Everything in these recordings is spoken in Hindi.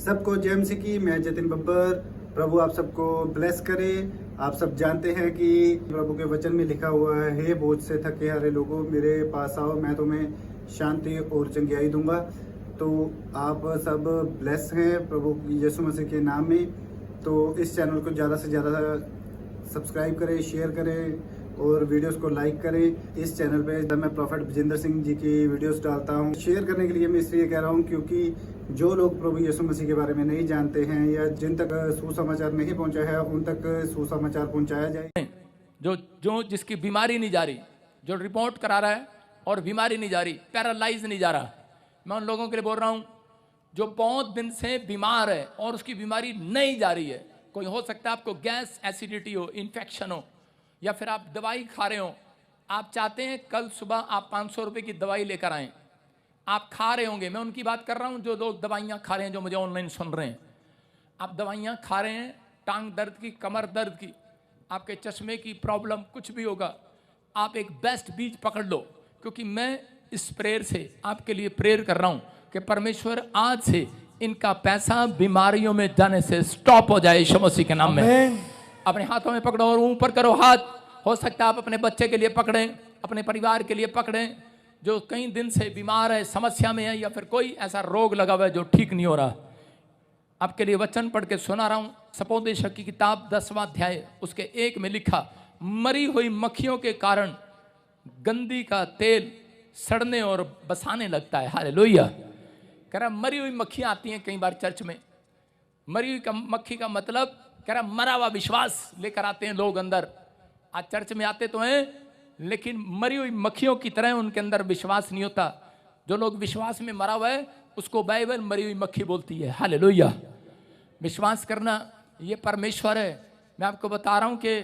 सबको जय मसीह की। मैं जतिन बब्बर। प्रभु आप सबको ब्लेस करे। आप सब जानते हैं कि प्रभु के वचन में लिखा हुआ है, हे बोझ से थके हारे लोगों मेरे पास आओ, मैं तुम्हें शांति और चंगियाई दूंगा। तो आप सब ब्लेस हैं प्रभु यीशु मसीह के नाम में। तो इस चैनल को ज़्यादा से ज़्यादा सब्सक्राइब करें, शेयर करें और वीडियोस को लाइक करें। इस चैनल पे मैं प्रॉफेट विजेंद्र सिंह जी की वीडियोस डालता हूँ। शेयर करने के लिए मैं इसलिए कह रहा हूँ क्योंकि जो लोग प्रभु यीशु मसीह के बारे में नहीं जानते हैं या जिन तक सुसमाचार नहीं पहुँचा है, उन तक सुसमाचार पहुँचाया जाए। जो जिसकी बीमारी नहीं जा रही, जो रिपोर्ट करा रहा है और बीमारी नहीं जा रही, पैरालाइज नहीं जा रहा, मैं उन लोगों के लिए बोल रहा हूँ जो बहुत दिन से बीमार है और उसकी बीमारी नहीं जा रही है। कोई हो सकता है आपको गैस एसिडिटी हो, इन्फेक्शन हो, या फिर आप दवाई खा रहे हो। आप चाहते हैं कल सुबह आप 500 रुपये की दवाई लेकर आएँ। आप खा रहे होंगे, मैं उनकी बात कर रहा हूँ जो लोग दवाइयाँ खा रहे हैं, जो मुझे ऑनलाइन सुन रहे हैं। आप दवाइयाँ खा रहे हैं, टांग दर्द की, कमर दर्द की, आपके चश्मे की प्रॉब्लम, कुछ भी होगा, आप एक बेस्ट बीज पकड़ लो। क्योंकि मैं इस प्रेयर से आपके लिए प्रेयर कर रहा हूँ कि परमेश्वर आज से इनका पैसा बीमारियों में जाने से स्टॉप हो जाए यीशु मसीह के नाम में। अपने हाथों में पकड़ो और ऊपर करो हाथ। हो सकता है आप अपने बच्चे के लिए पकड़ें, अपने परिवार के लिए पकड़ें जो कई दिन से बीमार है, समस्या में है, या फिर कोई ऐसा रोग लगा हुआ है जो ठीक नहीं हो रहा। आपके लिए वचन पढ़ के सुना रहा हूँ। सपोदेशक की किताब 10वां अध्याय उसके 1 में लिखा, मरी हुई मक्खियों के कारण गंदी का तेल सड़ने और बसाने लगता है। हालेलुया। कह रहा मरी हुई मक्खियाँ आती हैं कई बार चर्च में। मरी हुई मक्खी का मतलब कह रहा मरा हुआ विश्वास लेकर आते हैं लोग अंदर। आज चर्च में आते तो हैं लेकिन मरी हुई मक्खियों की तरह उनके अंदर विश्वास नहीं होता। जो लोग विश्वास में मरा हुआ है उसको बाइबल मरी हुई मक्खी बोलती है। हालेलुया। विश्वास करना ये परमेश्वर है। मैं आपको बता रहा हूँ कि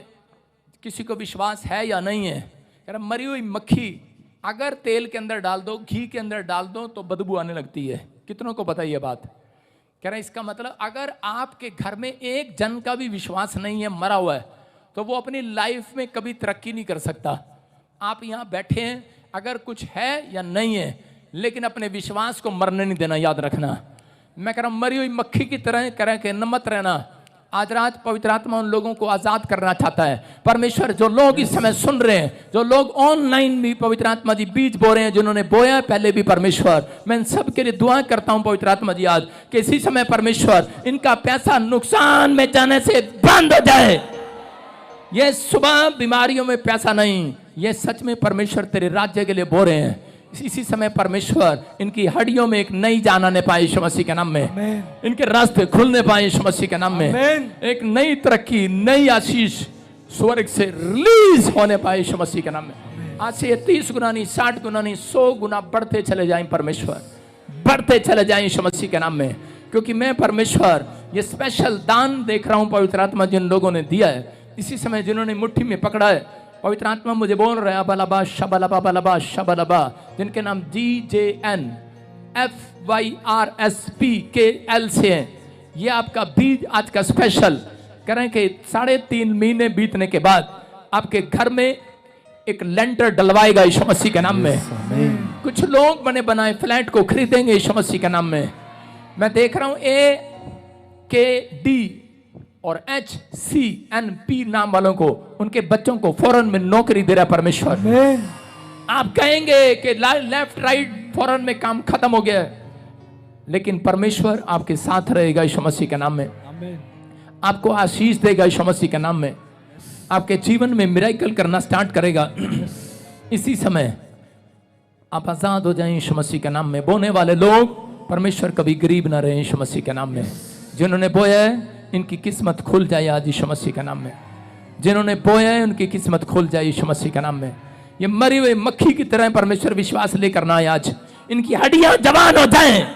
किसी को विश्वास है या नहीं है। कह रहा मरी हुई मक्खी अगर तेल के अंदर डाल दो, घी के अंदर डाल दो तो बदबू आने लगती है। कितनों को पता है ये बात? कह रहा है इसका मतलब अगर आपके घर में एक जन का भी विश्वास नहीं है, मरा हुआ है, तो वो अपनी लाइफ में कभी तरक्की नहीं कर सकता। आप यहाँ बैठे हैं, अगर कुछ है या नहीं है, लेकिन अपने विश्वास को मरने नहीं देना, याद रखना। मैं कह रहा हूँ मरी हुई मक्खी की तरह कह के न मत रहना। आज रात पवित्र आत्मा उन लोगों को आजाद करना चाहता है। परमेश्वर जो लोग इस समय सुन रहे हैं, जो लोग ऑनलाइन भी पवित्र आत्मा जी बीज बो रहे हैं, जिन्होंने बोया पहले भी, परमेश्वर मैं इन सब के लिए दुआ करता हूं पवित्र आत्मा जी आज कि इसी समय परमेश्वर इनका पैसा नुकसान में जाने से बंद हो जाए। ये सुबह बीमारियों में पैसा नहीं, ये सच में परमेश्वर तेरे राज्य के लिए बो रहे हैं। इसी समय परमेश्वर इनकी हड्डियों में एक नई जान आने पाए यीशु मसीह के नाम में। इनके रास्ते खुलने पाए यीशु मसीह के नाम में। एक नई तरक्की, नई आशीष स्वर्ग से रिलीज होने पाए यीशु मसीह के नाम में। आज से ये 30 गुना नहीं, 60 गुना नहीं, 100 गुना बढ़ते चले जाएं परमेश्वर, बढ़ते चले जाएं यीशु मसीह के नाम में। क्योंकि मैं परमेश्वर ये स्पेशल दान देख रहा हूं पवित्र आत्मा जिन लोगों ने दिया है, इसी समय जिन्होंने मुट्ठी में पकड़ा है, पवित्र आत्मा मुझे बोल रहे हैं अबलबा शबलबा बलबा शबलबा, जिनके नाम GJN FYRSPKL से हैं। ये आपका बीज आज का स्पेशल करें कि 3.5 महीने बीतने के बाद आपके घर में एक लेंटर डलवाएगा यीशु मसीह के नाम में। कुछ लोग बने बनाए फ्लैट को खरीदेंगे यीशु मसीह के नाम में। मैं देख रहा हूं AKD और HCNP नाम वालों को, उनके बच्चों को फौरन में नौकरी दे रहा परमेश्वर। आप कहेंगे कि लेफ्ट राइट फौरन में काम खत्म हो गया, लेकिन परमेश्वर आपके साथ रहेगा यीशु मसीह के नाम में। आपको आशीष देगा यीशु मसीह के नाम में। आपके जीवन में मिरेकल करना स्टार्ट करेगा। इसी समय आप आजाद हो जाएं यीशु मसीह के नाम में। बोने वाले लोग परमेश्वर कभी गरीब ना रहे यीशु मसीह के नाम में। जिन्होंने बोया है इनकी किस्मत खुल जाए आज यीशु मसीह के नाम में। जिन्होंने बोया है उनकी किस्मत खुल जाए यीशु मसीह के नाम में। ये मरी हुई मक्खी की तरह परमेश्वर विश्वास लेकर ना आए आज। इनकी हड्डियां जवान हो जाएं,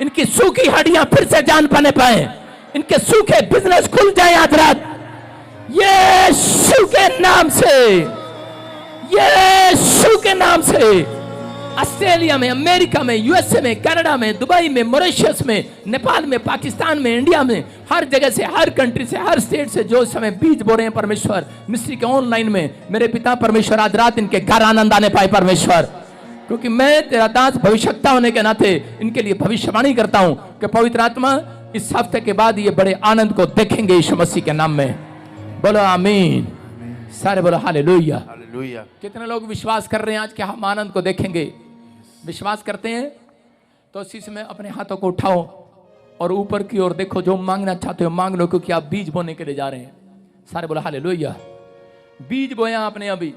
इनकी सूखी हड्डियां फिर से जान पाने पाए, इनके सूखे बिजनेस खुल जाए आज रात यीशु के नाम से, यीशु के नाम से। ऑस्ट्रेलिया में, अमेरिका में, USA में, कनाडा में, दुबई में, मॉरिशस में, नेपाल में, पाकिस्तान में, इंडिया में, हर जगह से, हर कंट्री से, हर स्टेट से जो समय बीज बो रहे हैं परमेश्वर मिस्ट्री के ऑनलाइन में, मेरे पिता परमेश्वर आज रात इनके घर आनंद आने पाए परमेश्वर। क्योंकि मैं तेरा दास भविष्यवक्ता होने के नाते इनके लिए भविष्यवाणी करता हूं कि पवित्र आत्मा इस हफ्ते के बाद ये बड़े आनंद को देखेंगे यीशु मसीह के नाम में। बोलो आमीन। सारे बोलो हालेलुया। हालेलुया। कितने लोग विश्वास कर रहे हैं आज कि हम आनंद को देखेंगे? विश्वास करते हैं तो इसी समय अपने हाथों को उठाओ और ऊपर की ओर देखो। जो मांगना चाहते हो मांग लो, क्योंकि आप बीज बोने के लिए जा रहे हैं। सारे बोलो हालेलुया। बीज बोया आपने अभी।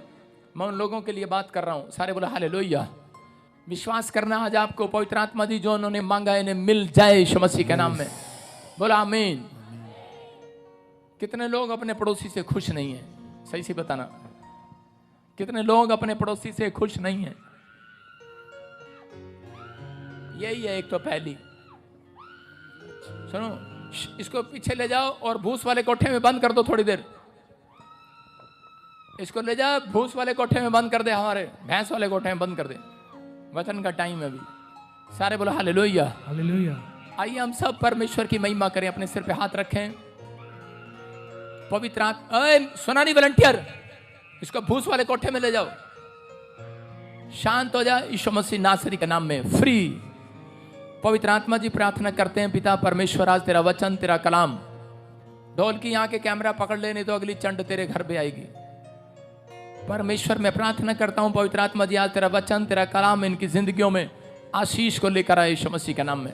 मैं उन लोगों के लिए बात कर रहा हूं। सारे बोलो हालेलुया। विश्वास करना आज आपको पवित्र आत्मा दी जो उन्होंने मांगा इन्हें मिल जाए यीशु मसीह के नाम में। बोलो आमीन। कितने लोग अपने पड़ोसी से खुश नहीं हैं? सही से बताना, कितने लोग अपने पड़ोसी से खुश नहीं हैं? यही है एक तो पहली। सुनो, इसको पीछे ले जाओ और भूस वाले कोठे में बंद कर दो थोड़ी देर। इसको ले जाओ भूस वाले कोठे में बंद कर दे, हमारे भैंस वाले कोठे में बंद कर दे। वचन का टाइम है अभी। सारे बोलो हालेलुया। हालेलुया। आइए हम सब परमेश्वर की महिमा करें। अपने सिर पे हाथ रखें। पवित्र सुना नहीं वॉलंटियर, इसको भूस वाले कोठे में ले जाओ। शांत हो जा यीशु मसीह नासरी के नाम में। फ्री। पवित्र आत्मा जी प्रार्थना करते हैं, पिता परमेश्वर आज तेरा वचन तेरा कलाम, ढोल की यहाँ के कैमरा पकड़ ले नहीं तो अगली चंड तेरे घर पे आएगी। परमेश्वर मैं प्रार्थना करता हूँ पवित्र आत्मा जी आज तेरा वचन तेरा कलाम इनकी जिंदगियों में आशीष को लेकर आए यीशु मसीह के नाम में।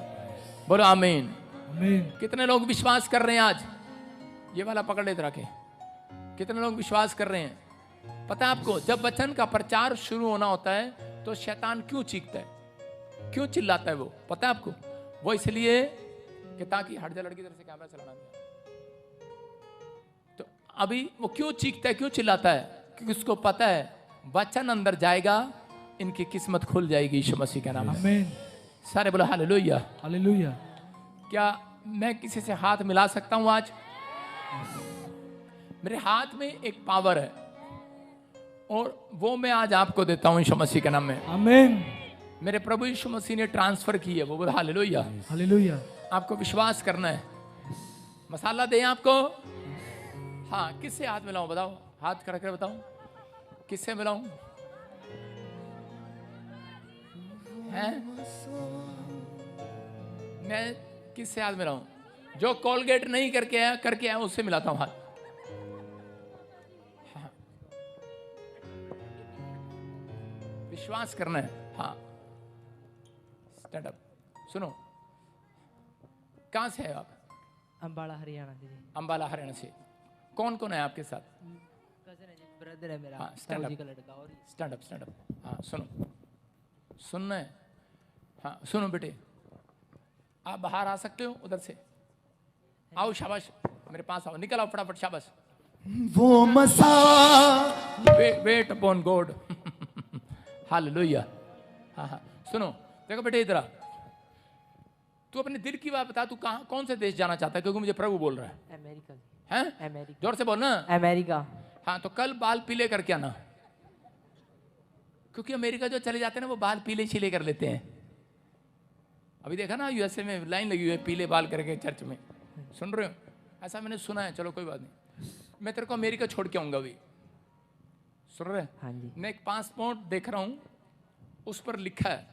बोलो आमीन। आमीन। कितने लोग विश्वास कर रहे हैं आज? ये वाला पकड़ लेते रखे। कितने लोग विश्वास कर रहे हैं? पता है आपको जब वचन का प्रचार शुरू होना होता है तो शैतान क्यों चीखता है, क्यों चिल्लाता है? वो पता है आपको? वो इसलिए कि ताकि हट जा लड़की तरफ से कैमरा चलाना दिया। तो अभी वो क्यों चीखता है, क्यों चिल्लाता है? क्योंकि उसको पता है वचन अंदर जाएगा इनकी किस्मत खुल जाएगी यीशु मसीह के नाम में। आमीन। सारे बोलो हालेलुया। हालेलुया। क्या मैं किसी से हाथ मिला सकता हूं आज? मेरे हाथ में एक पावर है और वो मैं आज आपको देता हूं यीशु मसीह के नाम में। आमीन। मेरे प्रभु यीशु मसीह ने ट्रांसफर की है। वो बोला हालेलुया। हालेलुया। आपको विश्वास करना है। मसाला दें आपको? हाँ, किससे हाथ मिलाऊं बताओ? हाथ करके बताओ किससे मिलाऊं? हैं? मैं किससे हाथ मिलाऊं? जो कोलगेट नहीं करके आया उससे मिलाता हूं हाथ। हाँ। विश्वास करना है। हाँ, स्टैंड अप। सुनो, कहां से है आप? अंबाला हरियाणा दीदी। अंबाला हरियाणा से। कौन कौन है आपके साथ? कजन है जी, ब्रदर है मेरा। हाँ, स्टैंड ताऊ जी अप। का लड़का। और स्टैंड अप, स्टैंड अप। हाँ सुनो, सुनना है। हाँ सुनो बेटे, आप बाहर आ सकते हो उधर से। आओ, शाबाश, मेरे पास आओ, निकल आओ फटाफट, शाबाश। वो मसा वेट अपॉन गॉड। हालेलुया। हाँ हाँ, सुनो, देखो बेटे इधर आ। तू अपने दिल की बात बता, तू कहाँ कौन से देश जाना चाहता है? क्योंकि मुझे प्रभु बोल रहा है। अमेरिका। हैं? अमेरिका। जोर से बोल ना। अमेरिका। हाँ, तो कल बाल पीले करके आना, क्योंकि अमेरिका जो चले जाते हैं ना वो बाल पीले छीले कर लेते हैं। अभी देखा ना यूएसए में लाइन लगी हुई है पीले बाल करके चर्च में। सुन रहे हो? ऐसा मैंने सुना है। चलो कोई बात नहीं, मैं तेरे को अमेरिका छोड़ के आऊंगा अभी। सुन रहे? हाँ जी। मैं एक पासपोर्ट देख रहा हूं, उस पर लिखा है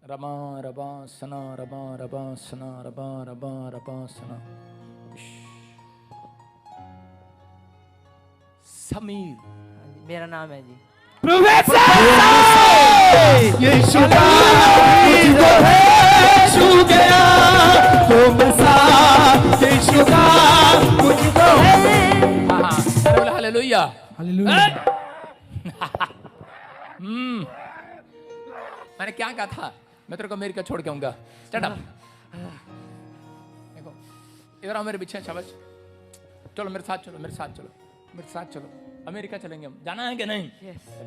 रबा रबा सना रबा रबा सना रबा रबा रबा सना। समीर हाँ जी, मेरा नाम है जी। यीशु का मुझको है छू गया तो मसा यीशु का मुझको है। हाँ हाँ, हालेलुया। हालेलुया। मैंने क्या कहा था? मैं तेरे को अमेरिका छोड़ के आऊंगा। Stand up. देखो इधर आओ मेरे पीछे, शाबाश। चलो मेरे साथ चलो, मेरे साथ चलो, मेरे साथ चलो। अमेरिका चलेंगे हम। जाना है कि नहीं?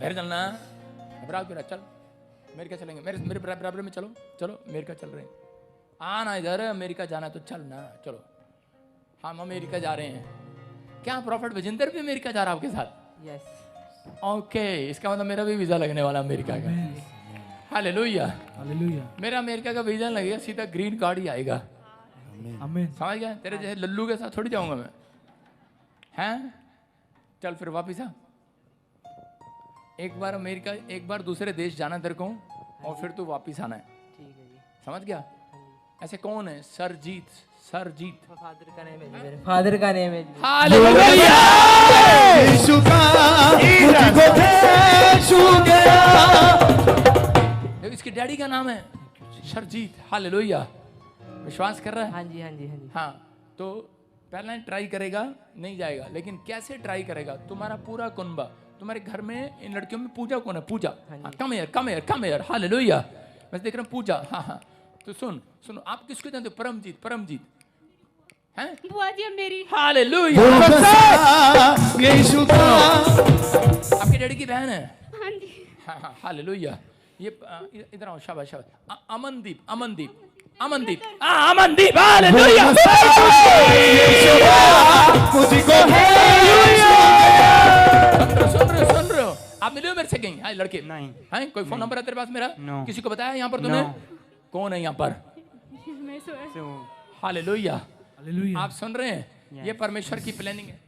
फिर चलना। घबराओ क्यों? चल अमेरिका चलेंगे। मेरे मेरे बराबर में चलो, चलो अमेरिका चल रहे हैं। आना इधर, अमेरिका जाना तो चलना। चलो हम अमेरिका जा रहे हैं। क्या प्रॉफिट विजेंदर भी अमेरिका जा रहा है आपके साथ? यस। ओके, इसका मतलब मेरा भी वीजा लगने वाला अमेरिका का। हालेलुया। हालेलुया। मेरा अमेरिका का वीजा लगेगा, सीधा ग्रीन कार्ड ही आएगा। आमीन। समझ गया? तेरे जैसे लल्लू के साथ थोड़ी जाऊंगा मैं। हैं? चल फिर वापिस आ। एक बार अमेरिका, एक बार दूसरे देश जाना तेरे को, और फिर तू वापिस आना है। ठीक है जी। समझ गया? ऐसे कौन है? सरजीत, सरजीत। फादर का नेम है जी, मेरे फादर का नेम है जी। हालेलुया। यीशु का मुझको है छू गया। देखो, इसके डैडी का नाम है सरजीत। हालेलुया। विश्वास कर रहा है? हाँ जी हाँ जी हाँ जी। हाँ, तो पहला ट्राई करेगा, नहीं जाएगा, लेकिन कैसे ट्राई करेगा? तुम्हारा पूरा कुनबा, तुम्हारे घर में इन लड़कियों में पूजा कौन है? पूजा। हाँ, come here, come here, come here. Hallelujah. मैं देख रहा हूँ पूजा। हाँ हाँ, तो सुनो, आप किसको जानते हो? परमजीत, परमजीत हैं? बुआ जी अब मेरी। हालेलुया। यीशु का आपके डैडी की बहन है? हाँ जी। हाँ हाँ, हालेलुया। ये इधर आओ, शाबाश शाबाश। अमनदीप, अमनदीप, अमनदीप, अमनदीप। हालेलुया। मुझको है सुन रहे हो? आप मिले हो मेरे से कहीं? लड़के नहीं। हैं? कोई फोन नंबर है तेरे पास मेरा? No. किसी को बताया यहाँ पर तूने? कौन है यहाँ पर? मैं हालेलुया। हालेलुया। आप सुन रहे हैं? ये परमेश्वर की प्लानिंग है।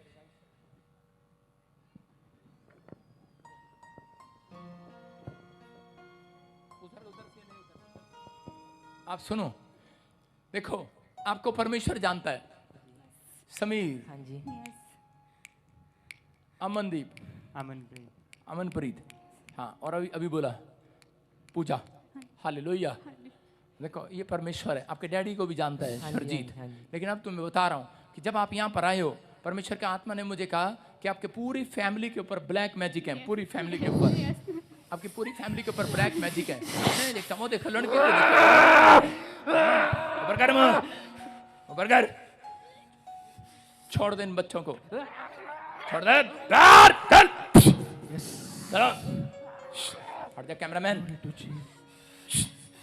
आप सुनो, देखो, आपको परमेश्वर जानता है। समीर, हाँ जी। अमनदीप, अमनप्रीत। अमनप्रीत, हाँ, और अभी बोला पूजा। हालेलुया। देखो, ये परमेश्वर है। आपके डैडी को भी जानता है, हाँ जी, सरजीत। हाँ जी। लेकिन अब तुम्हें बता रहा हूँ कि जब आप यहाँ पर आए हो, परमेश्वर का आत्मा ने मुझे कहा कि आपके पूरी फैमिली के ऊपर ब्लैक मैजिक है। पूरी फैमिली के ऊपर, आपकी पूरी फैमिली के ऊपर ब्लैक मैजिक है। नहीं देखता, वो देखो लड़के को देखो। बरगर में, बरगर छोड़ दे इन बच्चों को, छोड़ दे। चल चलो, हट जा कैमरामैन।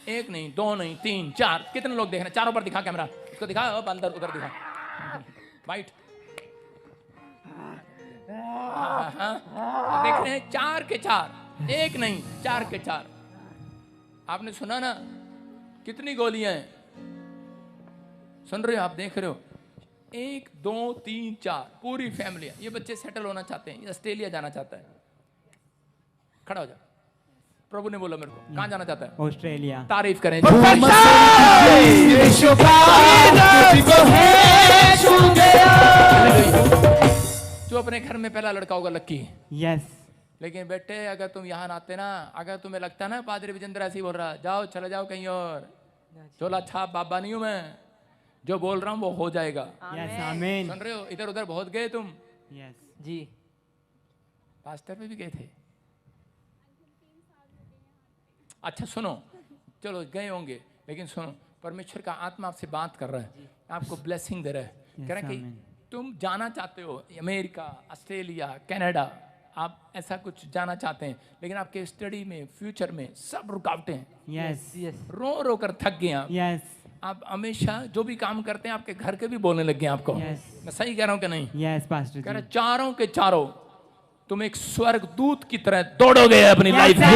एक नहीं, दो नहीं, तीन, चार। कितने लोग देख रहे हैं? चारों पर दिखा कैमरा, उसको दिखा। अब अंदर, उधर दिखा। वाइट। हाँ, देख रहे हैं? चार के चार, एक नहीं, चार के चार। आपने सुना ना कितनी गोलियां हैं? सुन रहे हो? आप देख रहे हो? 1 2 3 4, पूरी फैमिली। ये बच्चे सेटल होना चाहते हैं, ये ऑस्ट्रेलिया जाना चाहता है। खड़ा हो जा। प्रभु ने बोला मेरे को, कहां जाना चाहता है? ऑस्ट्रेलिया। तारीफ करें। यीशु का मुझको है छू गया। जो अपने घर में पहला लड़का होगा लक्की। यस। लेकिन बेटे, अगर तुम यहाँ आते ना, अगर तुम्हें लगता ना पादरी विजेंद्र ऐसे ही बोल रहा, जाओ चले जाओ कहीं और, चोला छाप बाबा नहीं हूं मैं। जो बोल रहा हूं वो हो जाएगा। यस आमीन। सुन रहे हो? इधर उधर बहुत गए तुम। यस जी। पास्टर पे भी गए थे? अच्छा सुनो, चलो गए होंगे, लेकिन सुनो, परमेश्वर का आत्मा आपसे बात कर रहा है, आपको ब्लेसिंग दे रहा है। कह रहा है कि तुम जाना चाहते हो अमेरिका, ऑस्ट्रेलिया, कनाडा, आप ऐसा कुछ जाना चाहते हैं, लेकिन आपके स्टडी में, फ्यूचर में सब रुकावटें हैं। Yes yes. रो रो कर थक गए आप। यस आप हमेशा जो भी काम करते हैं आपके घर के भी बोलने लग गए आपको। Yes. मैं सही कह रहा हूं कि नहीं? यस पास्टर कह रहे जी। चारों के चारों तुम एक स्वर्ग दूत की तरह दौड़ोगे अपनी लाइफ में।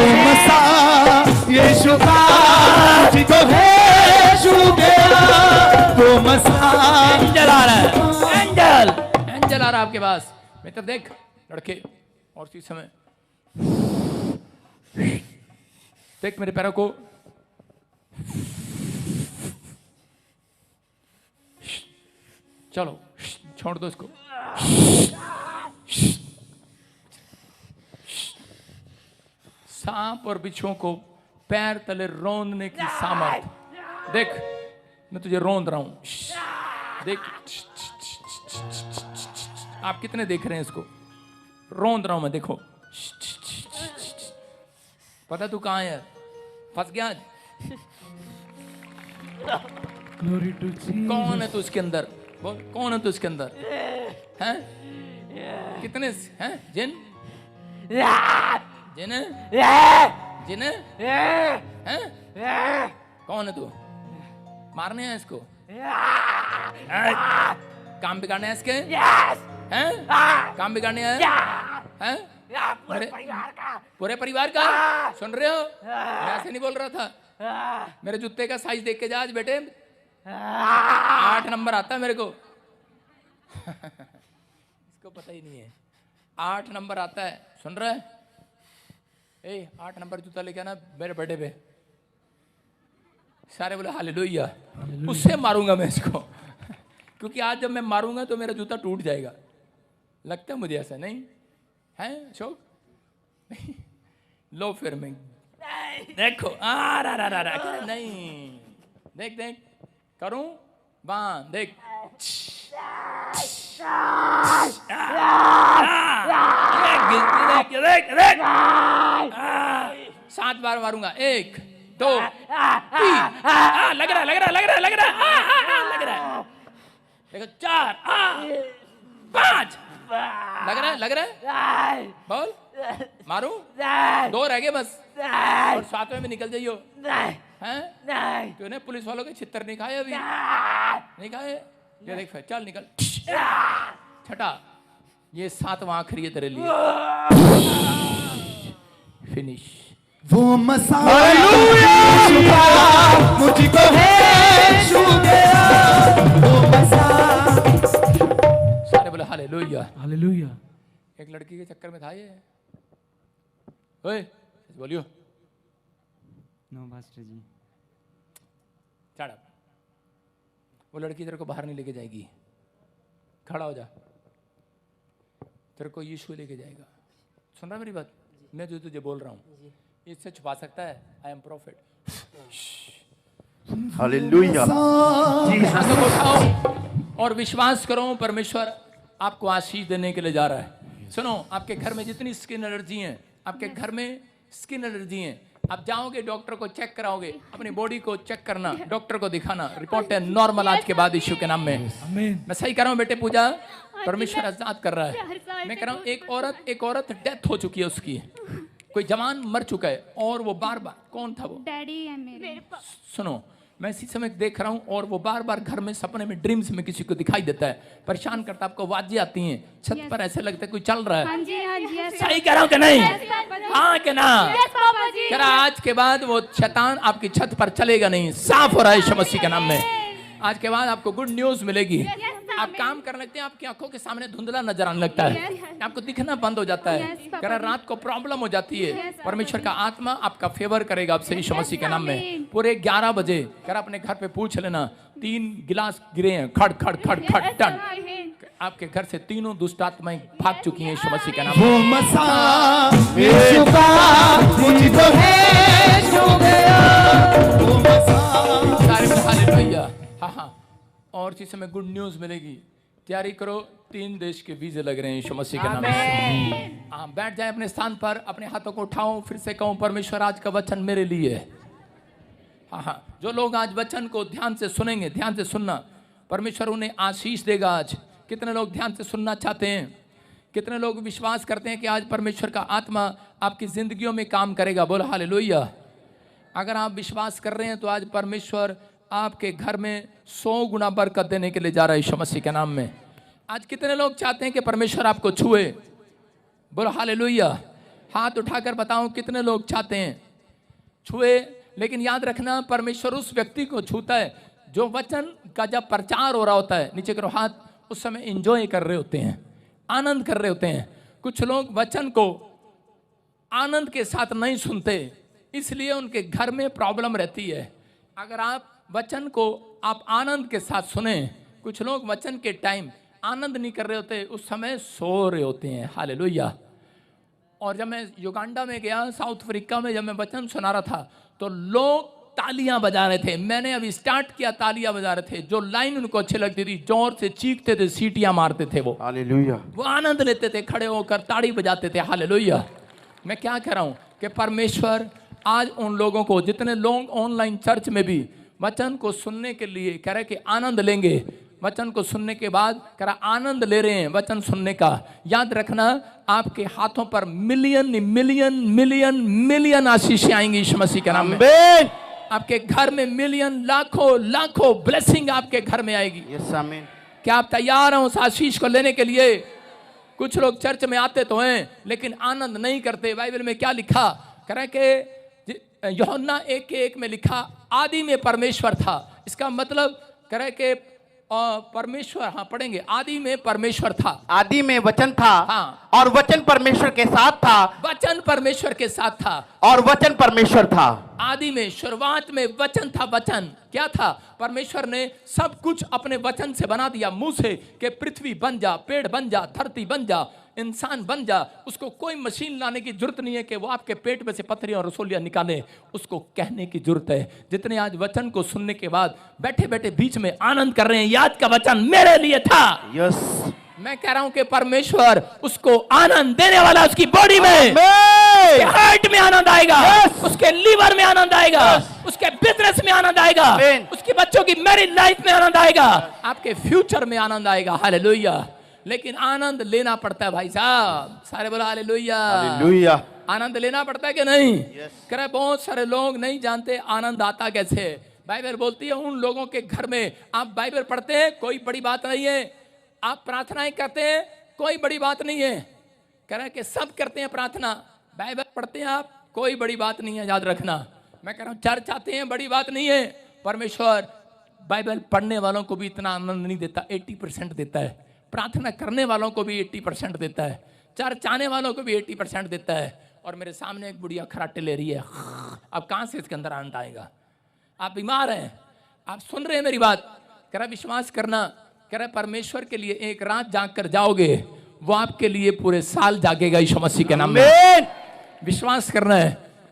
यीशु का मुझको है छू गया। वो मसा एंजल आ रहा है, एंजल, एंजल आ रहा है आपके पास। मित्र देख, लड़के और इसी समय देख मेरे पैरों को, चलो छोड़ दो इसको। सांप और बिच्छुओं को पैर तले रोंदने की सामर्थ। देख, मैं तुझे रोंद रहा हूं। देख, आप कितने देख रहे हैं इसको? रोंद रहा हूं मैं, देखो। पता तू कहां है? फंस गया? Glory to Jesus. कौन है तू इसके अंदर? बोल, कौन है तू इसके अंदर? हैं? कितने हैं? जिन? जिन? जिन? हैं? कौन है तू? मारने है इसको? हैं? काम बिगाड़ने है इसके? हैं? काम बिगाड़ने है? हैं? पूरे परिवार का? सुन रहे हो? मैं ऐसे नहीं बोल रहा था। मेरे जूते का साइज देख के जा आज बेटे, 8 नंबर आता है मेरे को। इसको पता ही नहीं है, 8 नंबर आता है। सुन रहा है? 8 नंबर जूता लेके आना मेरे बर्थडे पे। सारे बोले हालेलुया। उससे मारूंगा मैं इसको क्योंकि आज जब मैं मारूंगा तो मेरा जूता टूट जाएगा। लगता है मुझे ऐसा, नहीं है अशोक? लो फिर मैं देखो नहीं, देख देख करूं बांध देख। देख 7 बार मारूंगा। 1 2 3 लग रहा है देखो 4 5 लग रहा है बोल मारू 2 रह गए बस और 7वें में निकल जाइयो। हैं क्यों नहीं? पुलिस वालों के छितर नहीं खाए अभी? नहीं खाए? ये देख फिर चल निकल। छठा ये 7वां आखिरी है तेरे लिए। फिनिश। वो मसाला मुझको है छू गया, वो मसाला। सारे बोले हालेलुया। हालेलुया। एक लड़की के चक्कर में था ये। ओए बोलियो। नो मास्टर जी। चढ़। वो लड़की तेरे को बाहर नहीं लेके जाएगी। खड़ा हो जा, तेरे को यीशु लेके जाएगा। सुन रहा मेरी बात? मैं जो तुझे बोल रहा हूँ इससे छुपा सकता है? I am profit. हालेलुया। उठाओ और विश्वास करो, परमेश्वर आपको आशीष देने के लिए जा रहा है। सुनो, आपके घर में जितनी स्किन एलर्जी है, आपके घर में स्किन एलर्जी है, आप जाओगे डॉक्टर को चेक कराओगे, अपनी बॉडी को चेक करना, डॉक्टर को दिखाना, रिपोर्ट है नॉर्मल आज के बाद यीशु के नाम में। मैं सही कर रहा हूँ बेटे? पूजा परमेश्वर आजाद कर रहा है। मैं कह रहा हूँ एक औरत डेथ हो चुकी है उसकी, कोई जवान मर चुका है और वो बार बार, कौन था वो? डैडी है मेरे। सुनो, मैं इसी समय देख रहा हूँ और वो बार बार घर में सपने में ड्रीम्स में किसी को दिखाई देता है, परेशान करता है, आपको आवाजें आती हैं, छत पर ऐसे लगता है कोई चल रहा है। हाँ जी, हाँ जी, सही कह रहा हूँ कि नहीं? हाँ कि ना? जी। कह रहा आज के बाद वो शैतान आपकी छत पर चलेगा नहीं, साफ हो रहा है यीशु मसीह के नाम में। आज के बाद आपको गुड न्यूज मिलेगी। आप काम करने लगते हैं, आपकी आंखों के सामने धुंधला नजर आने लगता है, आपको दिखना बंद हो जाता है, कह रहा रात को प्रॉब्लम हो जाती है। परमेश्वर का आत्मा आपका फेवर करेगा आपसे यीशु मसीह के नाम में। पूरे 11 बजे कह रहा अपने घर पे पूछ लेना, 3 गिलास गिरे हैं, खड़ खड़ खड़ खड़ टन। आपके घर से तीनों दुष्ट आत्माएं भाग चुकी हैं यीशु मसीह के नाम वो में। मसाला मुझको है छू गया, वो मसाला। सारे में हालेलुया। हाँ, और इसी समय गुड न्यूज मिलेगी। तैयारी करो, 3 देश के वीजे लग रहे हैं यीशु मसीह के नाम से। हाँ, बैठ जाए अपने स्थान पर, अपने हाथों को उठाओ, फिर से कहूँ परमेश्वर आज का वचन मेरे लिए है। हाँ, जो लोग आज वचन को ध्यान से सुनेंगे, ध्यान से सुनना, परमेश्वर उन्हें आशीष देगा। आज कितने लोग ध्यान से सुनना चाहते हैं? कितने लोग विश्वास करते हैं कि आज परमेश्वर का आत्मा आपकी जिंदगियों में काम करेगा? बोलो हालेलुया। अगर आप विश्वास कर रहे हैं तो आज परमेश्वर आपके घर में 100 गुना बरकत देने के लिए जा रहा है यीशु मसीह के नाम में। आज कितने लोग चाहते हैं कि परमेश्वर आपको छुए? बोलो हालेलुया। हाथ उठाकर बताओ कितने लोग चाहते हैं छुए। लेकिन याद रखना, परमेश्वर उस व्यक्ति को छूता है जो वचन का जब प्रचार हो रहा होता है, नीचे करो हाथ, उस समय एंजॉय कर रहे होते हैं, आनंद कर रहे होते हैं। कुछ लोग वचन को आनंद के साथ नहीं सुनते, इसलिए उनके घर में प्रॉब्लम रहती है। अगर आप वचन को आप आनंद के साथ सुने, कुछ लोग वचन के टाइम आनंद नहीं कर रहे होते, उस समय सो रहे होते हैं। हालेलुया। और जब मैं युगांडा में गया, साउथ अफ्रीका में, जब मैं वचन सुना रहा था तो लोग तालियां बजा रहे थे। मैंने अभी स्टार्ट किया, तालियां बजा रहे थे। जो लाइन उनको अच्छी लगती थी, जोर से चीखते थे, सीटियां मारते थे, वो हालेलुया। वो आनंद लेते थे, खड़े होकर ताड़ी बजाते थे। हालेलुया। मैं क्या कह रहा हूं कि परमेश्वर आज उन लोगों को, जितने लोग ऑनलाइन चर्च में भी वचन को सुनने के लिए कह रहे कि आनंद लेंगे, वचन को सुनने के बाद कह रहा आनंद ले रहे हैं वचन सुनने का, याद रखना आपके हाथों पर मिलियन मिलियन मिलियन मिलियन आशीषें आएंगी यीशु मसीह के नाम में। आपके घर में मिलियन, लाखों लाखों ब्लेसिंग आपके घर में आएगी। यस आमीन। क्या आप तैयार हैं उस आशीष को लेने के लिए? कुछ लोग चर्च में आते तो हैं लेकिन आनंद नहीं करते। बाइबल में क्या लिखा? कह रहे कि यूहन्ना 1:1 में लिखा, आदि में परमेश्वर था। इसका मतलब कह रहे कि और परमेश्वर, हाँ पढ़ेंगे, आदि में परमेश्वर था, आदि में वचन था, हाँ, और वचन परमेश्वर के साथ था, वचन परमेश्वर के साथ था, और वचन परमेश्वर था। आदि में, शुरुआत में वचन था। वचन क्या था? परमेश्वर ने सब कुछ अपने वचन से बना दिया, मुंह से, कि पृथ्वी बन जा, पेड़ बन जा, धरती बन जा, इंसान बन जा। उसको कोई मशीन लाने की जरूरत नहीं है कि वो आपके पेट में से पत्थरियां और रसोलियां निकाले, उसको कहने की जरूरत है। जितने आज वचन को सुनने के बाद बैठे बैठे बीच में आनंद कर रहे हैं, याद का वचन मेरे लिए था। यस, मैं कह रहा हूं कि परमेश्वर उसको आनंद देने वाला, उसकी बॉडी में, उसके हार्ट में आनंद आएगा, उसके लीवर में आनंद आएगा, उसके बिजनेस में आनंद आएगा, उसके बच्चों की मैरिड लाइफ में आनंद आएगा, आपके फ्यूचर में आनंद आएगा। हालेलुया। लेकिन आनंद लेना पड़ता है भाई साहब, सारे बोला हालेलुया। हालेलुया। आनंद लेना पड़ता है कि नहीं? कह रहे बहुत सारे लोग नहीं जानते आनंद आता कैसे। बाइबल बोलती है उन लोगों के घर में, आप बाइबल पढ़ते हैं कोई बड़ी बात नहीं है, आप प्रार्थनाएं करते हैं कोई बड़ी बात नहीं है। कह रहे कि सब करते हैं प्रार्थना, बाइबल पढ़ते हैं आप, कोई बड़ी बात नहीं है, याद रखना। मैं कह रहा हूं चर्च आते हैं, बड़ी बात नहीं है। परमेश्वर बाइबल पढ़ने वालों को भी इतना आनंद नहीं देता, 80% देता है। प्रार्थना करने वालों को भी 80% देता है, चर्च आने वालों को भी 80% देता है। और मेरे सामने एक बुढ़िया खराटे ले रही है, अब कहां से इसके अंदर आनंद आएगा? आप बीमार हैं, आप सुन रहे हैं मेरी बात, कह रहा विश्वास करना, कह रहा परमेश्वर के लिए एक रात जाग कर जाओगे, वो आपके लिए पूरे साल जागेगा यीशु मसीह के नाम में। विश्वास करना है।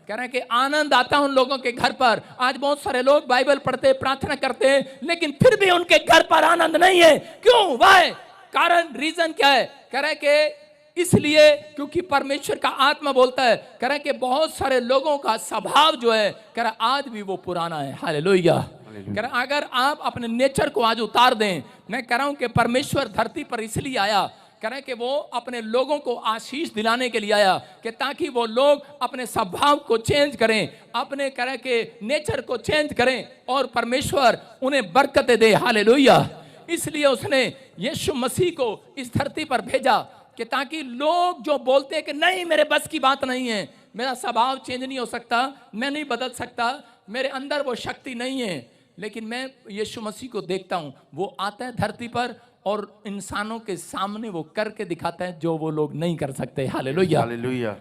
कह रहे हैं कि आनंद आता उन लोगों के घर पर। आज बहुत सारे लोग बाइबल पढ़ते, प्रार्थना करते हैं, लेकिन फिर भी उनके घर पर आनंद नहीं है। क्यों? वाई? कारण, रीजन क्या है? कह रहे कि इसलिए क्योंकि परमेश्वर का आत्मा बोलता है, कह रहे कि बहुत सारे लोगों का स्वभाव जो है, कह रहा आज भी वो पुराना है। हालेलुया। कह रहा अगर आप अपने नेचर को आज उतार दें, मैं कह रहा हूं कि परमेश्वर धरती पर इसलिए आया, कह रहे कि वो अपने लोगों को आशीष दिलाने के लिए आया, कि ताकि वो लोग अपने स्वभाव को चेंज करें, अपने कह रहे कि नेचर को चेंज करें और परमेश्वर उन्हें बरकतें दे। हालेलुया। इसलिए उसने यीशु मसीह को इस धरती पर भेजा, कि ताकि लोग जो बोलते हैं कि नहीं मेरे बस की बात नहीं है, मेरा स्वभाव चेंज नहीं हो सकता, मैं नहीं बदल सकता, मेरे अंदर वो शक्ति नहीं है, लेकिन मैं यीशु मसीह को देखता हूं, वो आता है धरती पर और इंसानों के सामने वो करके दिखाता है जो वो लोग नहीं कर सकते। हालेलुया। हालेलुया।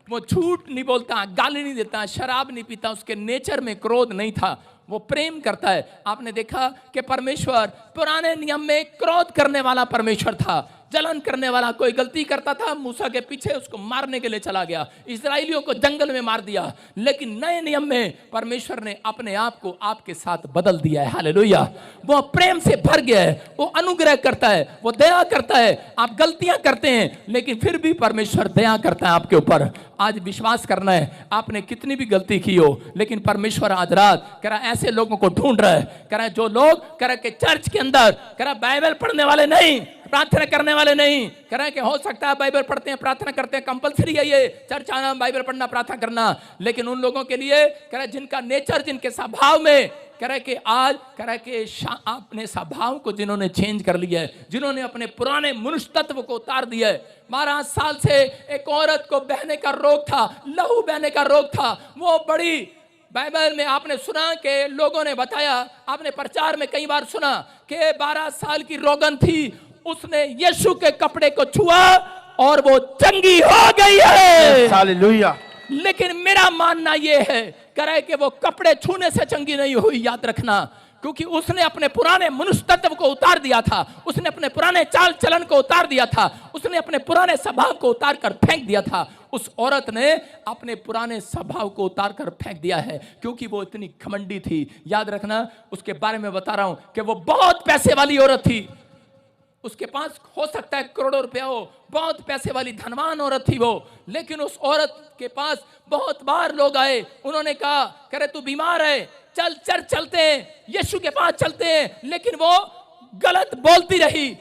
वो झूठ नहीं बोलता, गाली नहीं देता, शराब नहीं पीता, उसके नेचर में क्रोध नहीं था, वो प्रेम करता है। आपने देखा कि परमेश्वर पुराने नियम में क्रोध करने वाला परमेश्वर था, जलन करने वाला। कोई गलती करता था, मूसा के पीछे उसको मारने के लिए चला गया, इस्राएलियों को जंगल में मार दिया। लेकिन नए नियम में परमेश्वर ने अपने आप को आपके साथ बदल दिया है। हालेलुया। वो प्रेम से भर गया है, वो अनुग्रह करता है, वो दया करता है। आप गलतियां करते हैं लेकिन फिर भी परमेश्वर दया करता है आपके ऊपर। आज विश्वास करना है, आपने कितनी भी गलती की हो, लेकिन परमेश्वर आज रात कह रहा ऐसे लोगों को ढूंढ रहा है। कह रहा जो लोग कह रहा कि चर्च के अंदर कह रहा बाइबल पढ़ने वाले नहीं, प्रार्थना करने वाले नहीं, कह रहे हैं कि हो सकता है बाइबल पढ़ते हैं, प्रार्थना करते हैं, कंपलसरी है ये चर्च आना, बाइबल पढ़ना, प्रार्थना करना, लेकिन उन लोगों के लिए कह रहे जिनका नेचर, जिनके स्वभाव में कह रहे कि आज कह रहे कि अपने स्वभाव को जिन्होंने चेंज कर लिया है, जिन्होंने अपने पुराने मनुष्य तत्व को उतार दिया है। 12 साल से एक औरत को बहने का रोग था, लहू बहने का रोग था, वो बड़ी बाइबल में आपने सुना कि लोगों ने बताया, आपने प्रचार में कई बार सुना कि 12 साल की रोगन थी, उसने यीशु के कपड़े को छुआ और वो चंगी हो गई है। हालेलुया। लेकिन मेरा मानना यह है करे कि वो कपड़े छूने से चंगी नहीं हुई, याद रखना, क्योंकि उसने अपने पुराने मनुष्य तत्व को उतार दिया था, उसने अपने पुराने चाल चलन को उतार दिया था, उसने अपने पुराने स्वभाव को उतार कर फेंक दिया था। उस औरत ने अपने पुराने स्वभाव को उतार कर फेंक दिया है, क्योंकि वो इतनी घमंडी थी। याद रखना, उसके बारे में बता रहा हूं कि वो बहुत पैसे वाली औरत थी, उसके पास हो सकता है करोड़ों रुपया हो, बहुत पैसे वाली धनवान औरत थी वो। लेकिन उस औरत के पास बहुत बार लोग आए, उन्होंने कहा करे तू बीमार है, चल चर्च चलते हैं, यीशु के पास चलते हैं, लेकिन वो गलत बोलती रही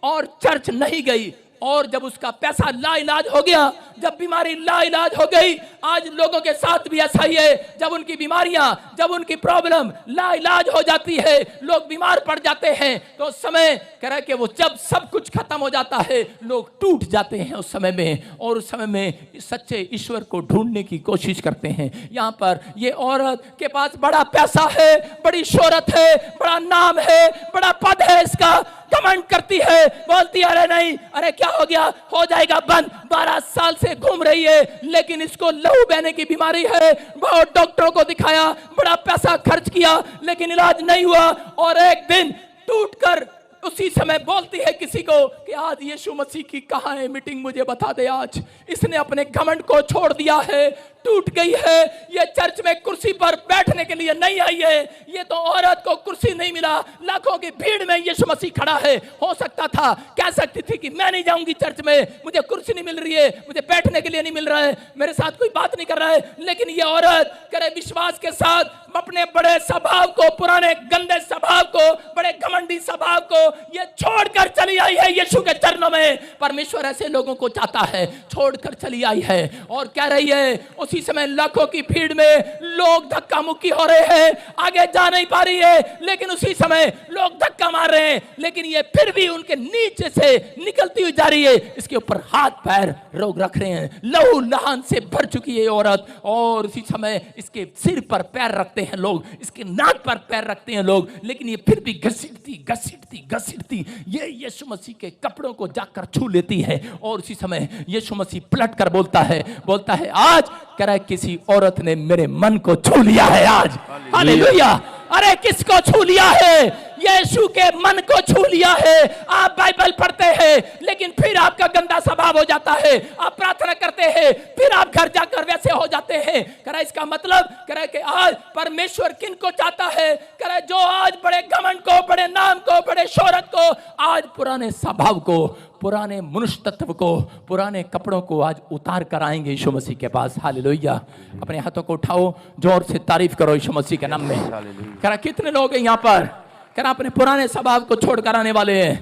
और चर्च नहीं गई। और जब उसका पैसा लाइलाज हो गया, जब बीमारी लाइलाज हो गई, आज लोगों के साथ भी ऐसा ही है। जब उनकी बीमारियां, जब उनकी प्रॉब्लम लाइलाज हो जाती है, लोग बीमार पड़ जाते हैं, तो उस समय कह रहा है कि वो जब सब कुछ खत्म हो जाता है, लोग टूट जाते हैं उस समय में, और उस समय में सच्चे ईश्वर को ढूंढने की कोशिश करते हैं। यहाँ पर ये औरत के पास बड़ा पैसा है, बड़ी शोहरत है, बड़ा नाम है, बड़ा पद है, इसका कमेंट करती है, बोलती है अरे नहीं, अरे क्या हो गया, हो जाएगा बंद। 12 साल से घूम रही है, लेकिन इसको लहू बहने की बीमारी है। बहुत डॉक्टरों को दिखाया, बड़ा पैसा खर्च किया, लेकिन इलाज नहीं हुआ। और एक दिन टूटकर उसी समय बोलती है किसी को कि आज यीशु मसीह की कहाँ है मीटिंग, मुझे बता दे। आज इसने अपने घमंड को छोड़ दिया है, टूट गई है। ये चर्च में कुर्सी पर बैठने के लिए नहीं आई है। ये तो औरत को कुर्सी नहीं मिला, लाखों की भीड़ में यीशु मसीह खड़ा है। हो सकता था, कह सकती थी कि मैं नहीं जाऊंगी चर्च में, मुझे कुर्सी नहीं मिल रही है, मुझे बैठने के लिए नहीं मिल रहा है, मेरे साथ कोई बात नहीं कर रहा है। लेकिन ये औरत करे विश्वास के साथ अपने बड़े स्वभाव को, पुराने गंदे स्वभाव को, बड़े घमंडी स्वभाव को ये छोड़कर चली आई है यीशु के चरणों में। परमेश्वर ऐसे लोगों को चाहता है, छोड़कर चली आई है और कह रही है। उसी समय लाखों की भीड़ में लोग धक्का मुक्की हो रहे हैं, आगे जा नहीं पा रही है, लेकिन उसी समय लोग धक्का मार रहे हैं, लेकिन ये फिर भी उनके नीचे से निकलती हुई जा रही है। इसके ऊपर हाथ पैर लोग रख रहे हैं, लहू लहान से भर चुकी है औरत, और उसी समय इसके सिर पर पैर रखते हैं लोग, इसके नाक पर पैर रखते हैं लोग, लेकिन ये फिर भी घसीटती घसीटती घसीटती ये यीशु मसीह के कपड़ों को जाकर छू लेती है। और उसी समय यीशु मसीह पलट कर बोलता है आज कह रहा है किसी औरत ने मेरे मन को छू लिया है आज। हालेलुया। अरे किसको छू लिया है? यीशु के मन को छू लिया है। आप बाइबल पढ़ते हैं, लेकिन फिर आपका गंदा स्वभाव हो जाता है। आप प्रार्थना करते हैं, फिर आप घर जाकर वैसे हो जाते हैं। कह रहा है इसका मतलब कह रहा है कि आज परमेश्वर किन को चाहता है? कह रहा है जो आज बड़े घमंड को, बड़े नाम को, बड़े शोहरत को, आज पुराने स्वभाव को, पुराने मनुष्य तत्व को, पुराने कपड़ों को आज उतार कर आएंगे यीशु मसीह के पास। हालेलुया। अपने हाथों को उठाओ, जोर से तारीफ करो यीशु मसीह के नाम में। कह रहा कितने लोग हैं यहाँ पर कह रहा अपने पुराने स्वभाव को छोड़कर आने वाले हैं?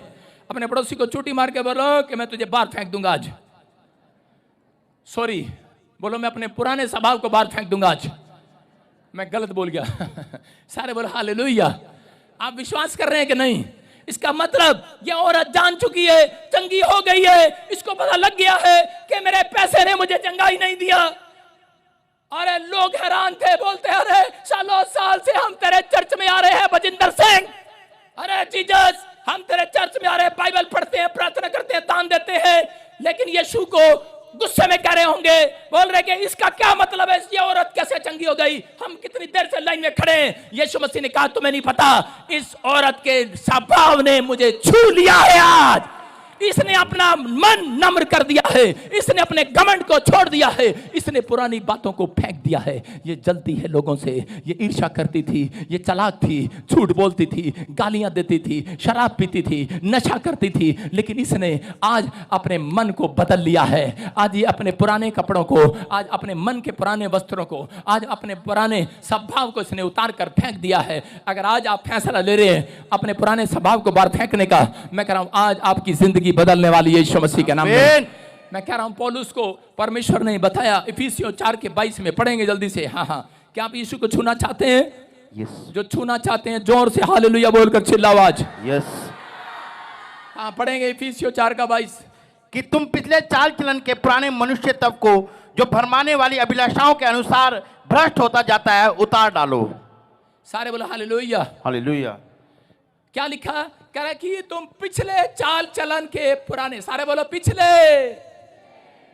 अपने पड़ोसी को चूटी मार के बोलो कि मैं तुझे बाहर फेंक दूंगा आज। सॉरी, बोलो मैं अपने पुराने स्वभाव को बाहर फेंक दूंगा आज। मैं गलत बोल गया। सारे बोलो हालेलुया। आप विश्वास कर रहे हैं कि नहीं? इसका मतलब यह औरत जान चुकी है, चंगी हो गई है। इसको पता लग गया है कि मेरे पैसे ने मुझे चंगाई नहीं दिया। अरे लोग हैरान थे, बोलते अरे सालों साल से हम तेरे चर्च में आ रहे हैं बजिंदर सिंह, अरे जीसस हम तेरे चर्च में आ रहे हैं, बाइबल पढ़ते हैं, प्रार्थना करते हैं, दान देते हैं, लेकिन यीशु को गुस्से में कह रहे होंगे, बोल रहे कि इसका क्या मतलब है, ये औरत कैसे चंगी हो गई? हम कितनी देर से लाइन में खड़े हैं। यीशु मसीह ने कहा तुम्हें नहीं पता, इस औरत के स्वभाव ने मुझे छू लिया है आज। इसने अपना मन नम्र कर दिया है, इसने अपने घमंड को छोड़ दिया है, इसने पुरानी बातों को फेंक दिया है। ये जलती है लोगों से, ये ईर्ष्या करती थी, ये चालाक थी, झूठ बोलती थी, गालियां देती थी, शराब पीती थी, नशा करती थी, लेकिन इसने आज अपने मन को बदल लिया है। आज ये अपने पुराने कपड़ों को, आज अपने मन के पुराने वस्त्रों को, आज अपने पुराने स्वभाव को इसने उतार कर फेंक दिया है। अगर आज आप फैसला ले रहे हैं अपने पुराने स्वभाव को बाहर फेंकने का, मैं कह रहा हूं आज आपकी जिंदगी बदलने वाली है यीशु मसीह के नाम में। मैं कह रहा हूं पौलुस को परमेश्वर ने बताया, इफिसियों 4:22 में पढ़ेंगे जल्दी से। हाँ, क्या आप यीशु को छूना चाहते हैं? यस। जो छूना चाहते हैं जोर से हालेलुया बोलकर चिल्लाओ आज। यस। हाँ, पढ़ेंगे इफिसियों 4:22 कि तुम पिछले चाल चलन के पुराने मनुष्य तत्व को जो भरमाने वाली अभिलाषाओं के अनुसार भ्रष्ट होता जाता है उतार डालो। सारे बोलो हालेलुया। हालेलुया। क्या लिखा? कह रहा कि तुम पिछले चाल चलन के पुराने, सारे बोलो पिछले,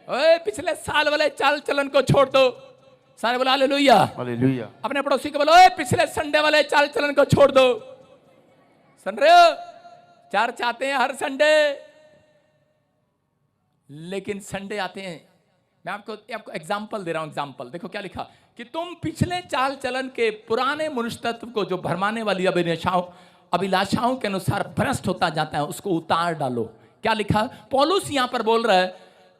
ओए पिछले साल वाले चाल चलन को छोड़ दो। सारे बोलो हालेलुया। हालेलुया। अपने पड़ोसी को बोलो ओए पिछले संडे वाले चाल चलन को छोड़ दो। सुन रहे हो? चर्च आते हैं हर संडे, लेकिन संडे आते हैं, मैं आपको एग्जाम्पल दे रहा हूं। एग्जाम्पल देखो क्या लिखा कि तुम पिछले चाल चलन के पुराने मनुष्य तत्व को जो भरमाने वाली अभिलाषाओं के अनुसार भ्रष्ट होता जाता है उसको उतार डालो। क्या लिखा? पौलुस यहां पर बोल रहा है,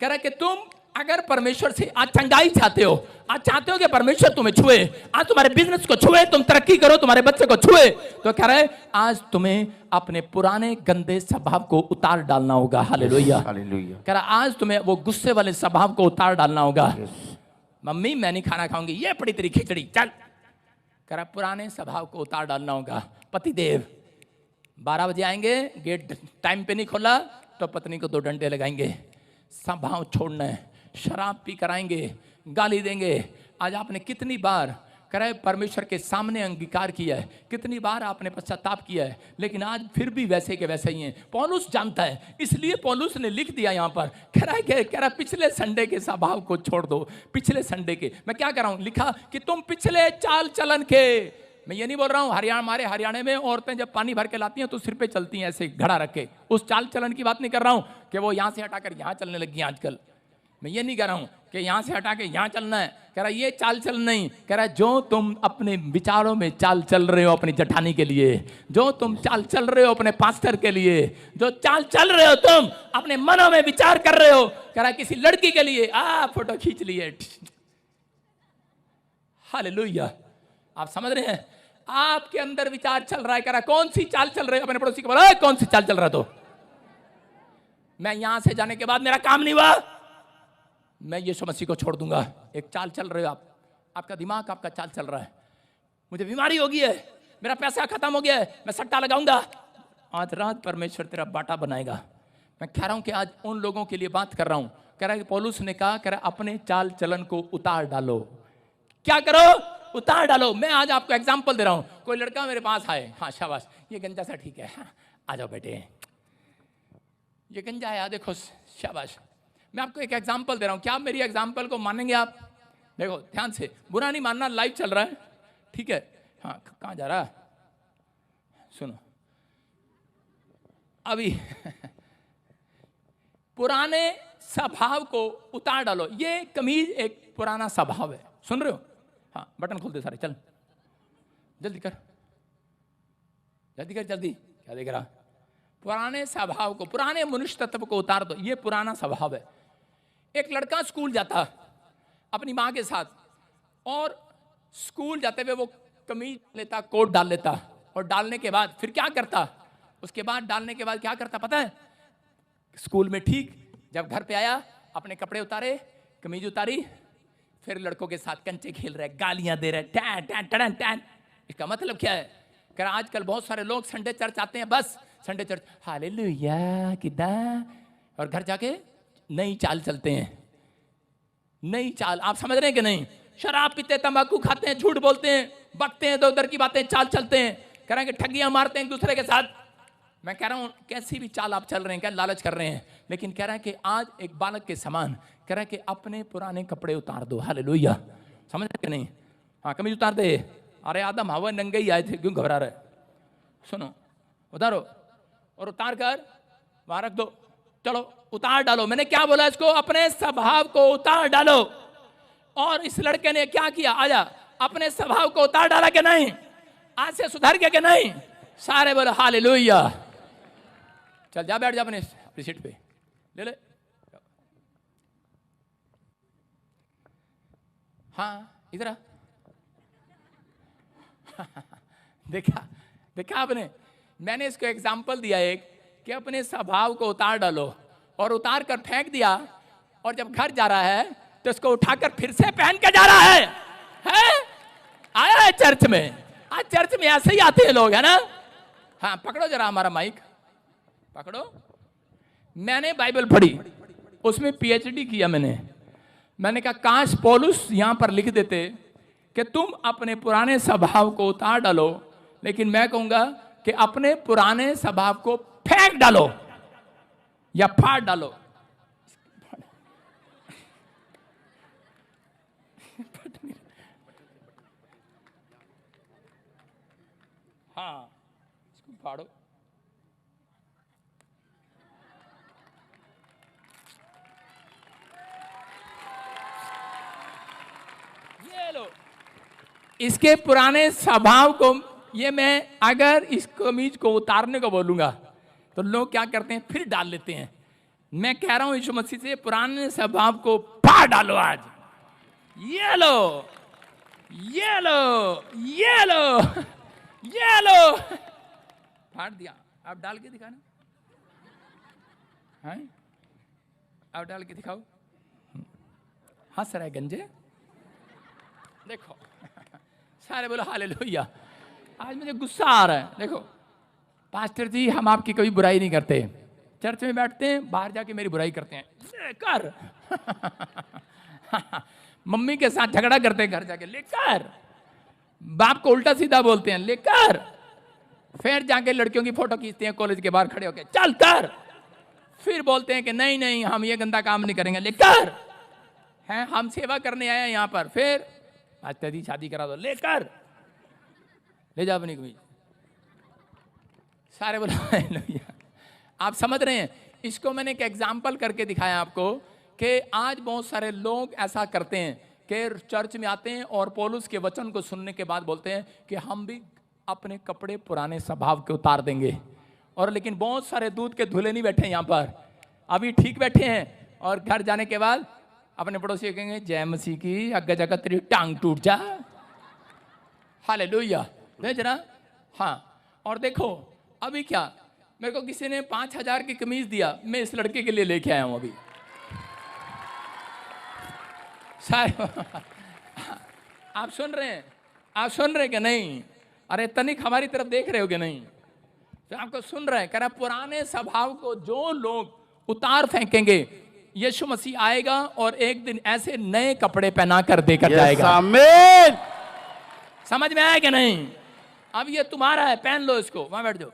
कह रहा है कि तुम अगर परमेश्वर से आज चंगाई चाहते हो, आज चाहते हो कि परमेश्वर तुम्हें छुए, आज तुम्हारे बिजनेस को छुए, तुम तरक्की करो, तुम्हारे बच्चे को छुए, तो कह रहे आज तुम्हें अपने पुराने गंदे स्वभाव को उतार डालना होगा। Hallelujah, hallelujah. कह रहा आज तुम्हें वो गुस्से वाले स्वभाव को उतार डालना होगा। मम्मी मैं नहीं खाना खाऊंगी, ये पड़ी तेरी खिचड़ी, चल। कह रहा पुराने स्वभाव को उतार डालना होगा। पतिदेव 12 बजे आएंगे, गेट टाइम पे नहीं खोला तो पत्नी को 2 डंडे लगाएंगे। स्वभाव छोड़ना है, शराब पी कराएंगे, गाली देंगे। आज आपने कितनी बार करे परमेश्वर के सामने अंगीकार किया है, कितनी बार आपने पश्चाताप किया है, लेकिन आज फिर भी वैसे के वैसे ही हैं। पौलुस जानता है, इसलिए पौलुस ने लिख दिया यहाँ पर, कह रहा है पिछले संडे के स्वभाव को छोड़ दो। पिछले संडे के मैं क्या कर रहा हूँ, लिखा कि तुम पिछले चाल चलन के, मैं ये नहीं बोल रहा हूँ हमारे हरियाणा में औरतें जब पानी भर के लाती हैं तो सिर पे चलती हैं ऐसे घड़ा रख के, उस चाल चलन की बात नहीं कर रहा हूँ कि वो यहाँ से हटाकर यहाँ चलने लगी हैं आजकल। मैं ये नहीं कह रहा हूँ कि यहाँ से हटा के यहाँ चलना है, कह रहा ये चाल चल नहीं, कह रहा जो तुम अपने विचारों में चाल चल रहे हो अपनी जठानी के लिए, जो तुम चाल चल रहे हो अपने पास्टर के लिए, जो चाल चल रहे हो तुम अपने मनों में विचार कर रहे हो, कह रहा किसी लड़की के लिए फोटो खींच लिए। हालेलुया, आप समझ रहे हैं, आपके अंदर विचार चल रहा है। कह रहा कौन सी चाल चल रही है, अपने पड़ोसी को बोला कौन सी चाल चल रहा है, तो मैं यहां से जाने के बाद मेरा काम नहीं हुआ, मैं यीशु मसीह को छोड़ दूंगा। एक चाल चल रहे हो आप, आपका दिमाग आपका चाल चल रहा है, मुझे बीमारी हो गई है, मेरा पैसा खत्म हो गया है, मैं सट्टा लगाऊंगा। आज रात परमेश्वर तेरा बाटा बनाएगा। मैं कह रहा हूं कि आज उन लोगों के लिए बात कर रहा हूं। कह रहा है कि पौलुस ने कहा, कह रहा अपने चाल चलन को उतार डालो। क्या करो, उतार डालो। मैं आज आपको एग्जाम्पल दे रहा हूं। कोई लड़का मेरे पास आए, हाँ शाबाश, ये गंजा सा ठीक है, हाँ, आ जाओ बेटे, ये गंजा है, देखो शाबाश। मैं आपको एक एग्जाम्पल दे रहा हूं, क्या आप मेरी एग्जाम्पल को मानेंगे? आप देखो ध्यान से, बुरा नहीं मानना, लाइव चल रहा है, ठीक है। हाँ कहाँ जा रहा, सुनो अभी पुराने स्वभाव को उतार डालो। ये कमीज एक पुराना स्वभाव है, सुन रहे हो? हाँ बटन खोल दे सारे, चल जल्दी कर, जल्दी कर, जल्दी। क्या देख रहा? पुराने स्वभाव को, पुराने मनुष्य तत्व को उतार दो। ये पुराना स्वभाव है। एक लड़का स्कूल जाता अपनी माँ के साथ, और स्कूल जाते हुए वो कमीज लेता, कोट डाल लेता, और डालने के बाद फिर क्या करता, उसके बाद डालने के बाद क्या करता पता है? स्कूल में ठीक, जब घर पे आया अपने कपड़े उतारे, कमीज उतारी, फिर लड़कों के साथ कंचे खेल रहे, गालियां दे रहे, टैन टैन टैन टैन। इसका मतलब क्या है? कह रहा आजकल बहुत सारे लोग संडे चर्च आते हैं, बस संडे चर्च हालेलुया किदा, और घर जाके नई चाल चलते हैं, नई चाल। आप समझ रहे हैं कि नहीं? शराब पीते, तंबाकू खाते हैं, झूठ बोलते हैं, बकते हैं, इधर उधर की बातें, चाल चलते हैं, कह रहे हैं कि ठगियां मारते हैं एक दूसरे के साथ। मैं कह रहा हूं कैसी भी चाल आप चल रहे हैं, क्या लालच कर रहे हैं, लेकिन कह रहा है कि आज एक बालक के समान, कह रहा है कि अपने पुराने कपड़े उतार दो। हालेलुया, समझ रहे कि नहीं? हाँ कमीज उतार दे। अरे आदम हवा नंगे ही आए थे, क्यों घबरा रहे? सुनो, उतारो, और उतार कर वहां रख दो। चलो उतार डालो। मैंने क्या बोला इसको? अपने स्वभाव को उतार डालो। और इस लड़के ने क्या किया? आजा, अपने स्वभाव को उतार डाला कि नहीं? आज से सुधर गया कि नहीं? सारे बोले हालेलुया। चल जा, बैठ जा अपने सीट पे, ले ले। हाँ इधर आ। देखा देखा आपने? मैंने इसको एग्जाम्पल दिया एक, कि अपने स्वभाव को उतार डालो, और उतार कर फेंक दिया, और जब घर जा रहा है तो इसको उठाकर फिर से पहन के जा रहा है? आया है चर्च में? आज चर्च में ऐसे ही आते हैं लोग, है ना? हाँ पकड़ो जरा हमारा माइक, पकड़ो। मैंने बाइबल पढ़ी, उसमें पीएचडी किया मैंने कहा काश पौलुस यहां पर लिख देते कि तुम अपने पुराने स्वभाव को उतार डालो, लेकिन मैं कहूंगा कि अपने पुराने स्वभाव को फेंक डालो या फाड़ डालो। हाँ इसको फाड़ो। ये लो, इसके पुराने स्वभाव को, ये मैं अगर इस कमीज को उतारने को बोलूंगा तो लोग क्या करते हैं? फिर डाल लेते हैं। मैं कह रहा हूं यीशु मसीह से पुराने स्वभाव को फाड़ डालो आज। ये लो, ये लो, ये लो, ये लो, फाड़ दिया। आप डाल के दिखाना, हैं? आप डाल के दिखाओ। हंस रहे गंजे, देखो सारे बोलो हालेलुया। आज मुझे गुस्सा आ रहा है। देखो पास्टर जी, हम आपकी कभी बुराई नहीं करते, चर्च में बैठते हैं, बाहर जाके मेरी बुराई करते हैं, लेकर मम्मी के साथ झगड़ा करते हैं घर जाके, लेकर बाप को उल्टा सीधा बोलते हैं, लेकर फिर जाके लड़कियों की फोटो खींचते हैं कॉलेज के बाहर खड़े होकर, चल कर, फिर बोलते हैं कि नहीं नहीं हम ये गंदा काम नहीं करेंगे, लेकर हैं हम सेवा करने आए हैं यहाँ पर, फिर आज जी शादी करा दो, लेकर ले जाओ अपनी कमीज। सारे बोलो हालेलुया। आप समझ रहे हैं? इसको मैंने एक एग्जाम्पल करके दिखाया आपको कि आज बहुत सारे लोग ऐसा करते हैं कि चर्च में आते हैं और पौलुस के वचन को सुनने के बाद बोलते हैं कि हम भी अपने कपड़े पुराने स्वभाव के उतार देंगे। और लेकिन बहुत सारे दूध के धुले नहीं बैठे यहाँ पर, अभी ठीक बैठे हैं, और घर जाने के बाद अपने पड़ोसी कहेंगे जय मसीह की, अग्गे जाकर तेरी टांग टूट जा। हालेलुया। देख जरा, हाँ। और देखो अभी क्या, मेरे को किसी ने 5,000 की कमीज दिया, मैं इस लड़के के लिए लेके आया हूं अभी। आप सुन रहे हैं? आप सुन रहे हैं कि नहीं? अरे तनिक हमारी तरफ देख रहे हो कि नहीं? तो आपको सुन रहे हैं, कह रहा पुराने स्वभाव को जो लोग उतार फेंकेंगे, यीशु मसीह आएगा और एक दिन ऐसे नए कपड़े पहना कर देकर जाएगा। आमीन। समझ में आया कि नहीं? अब ये तुम्हारा है, पहन लो इसको, वहां बैठ जाओ।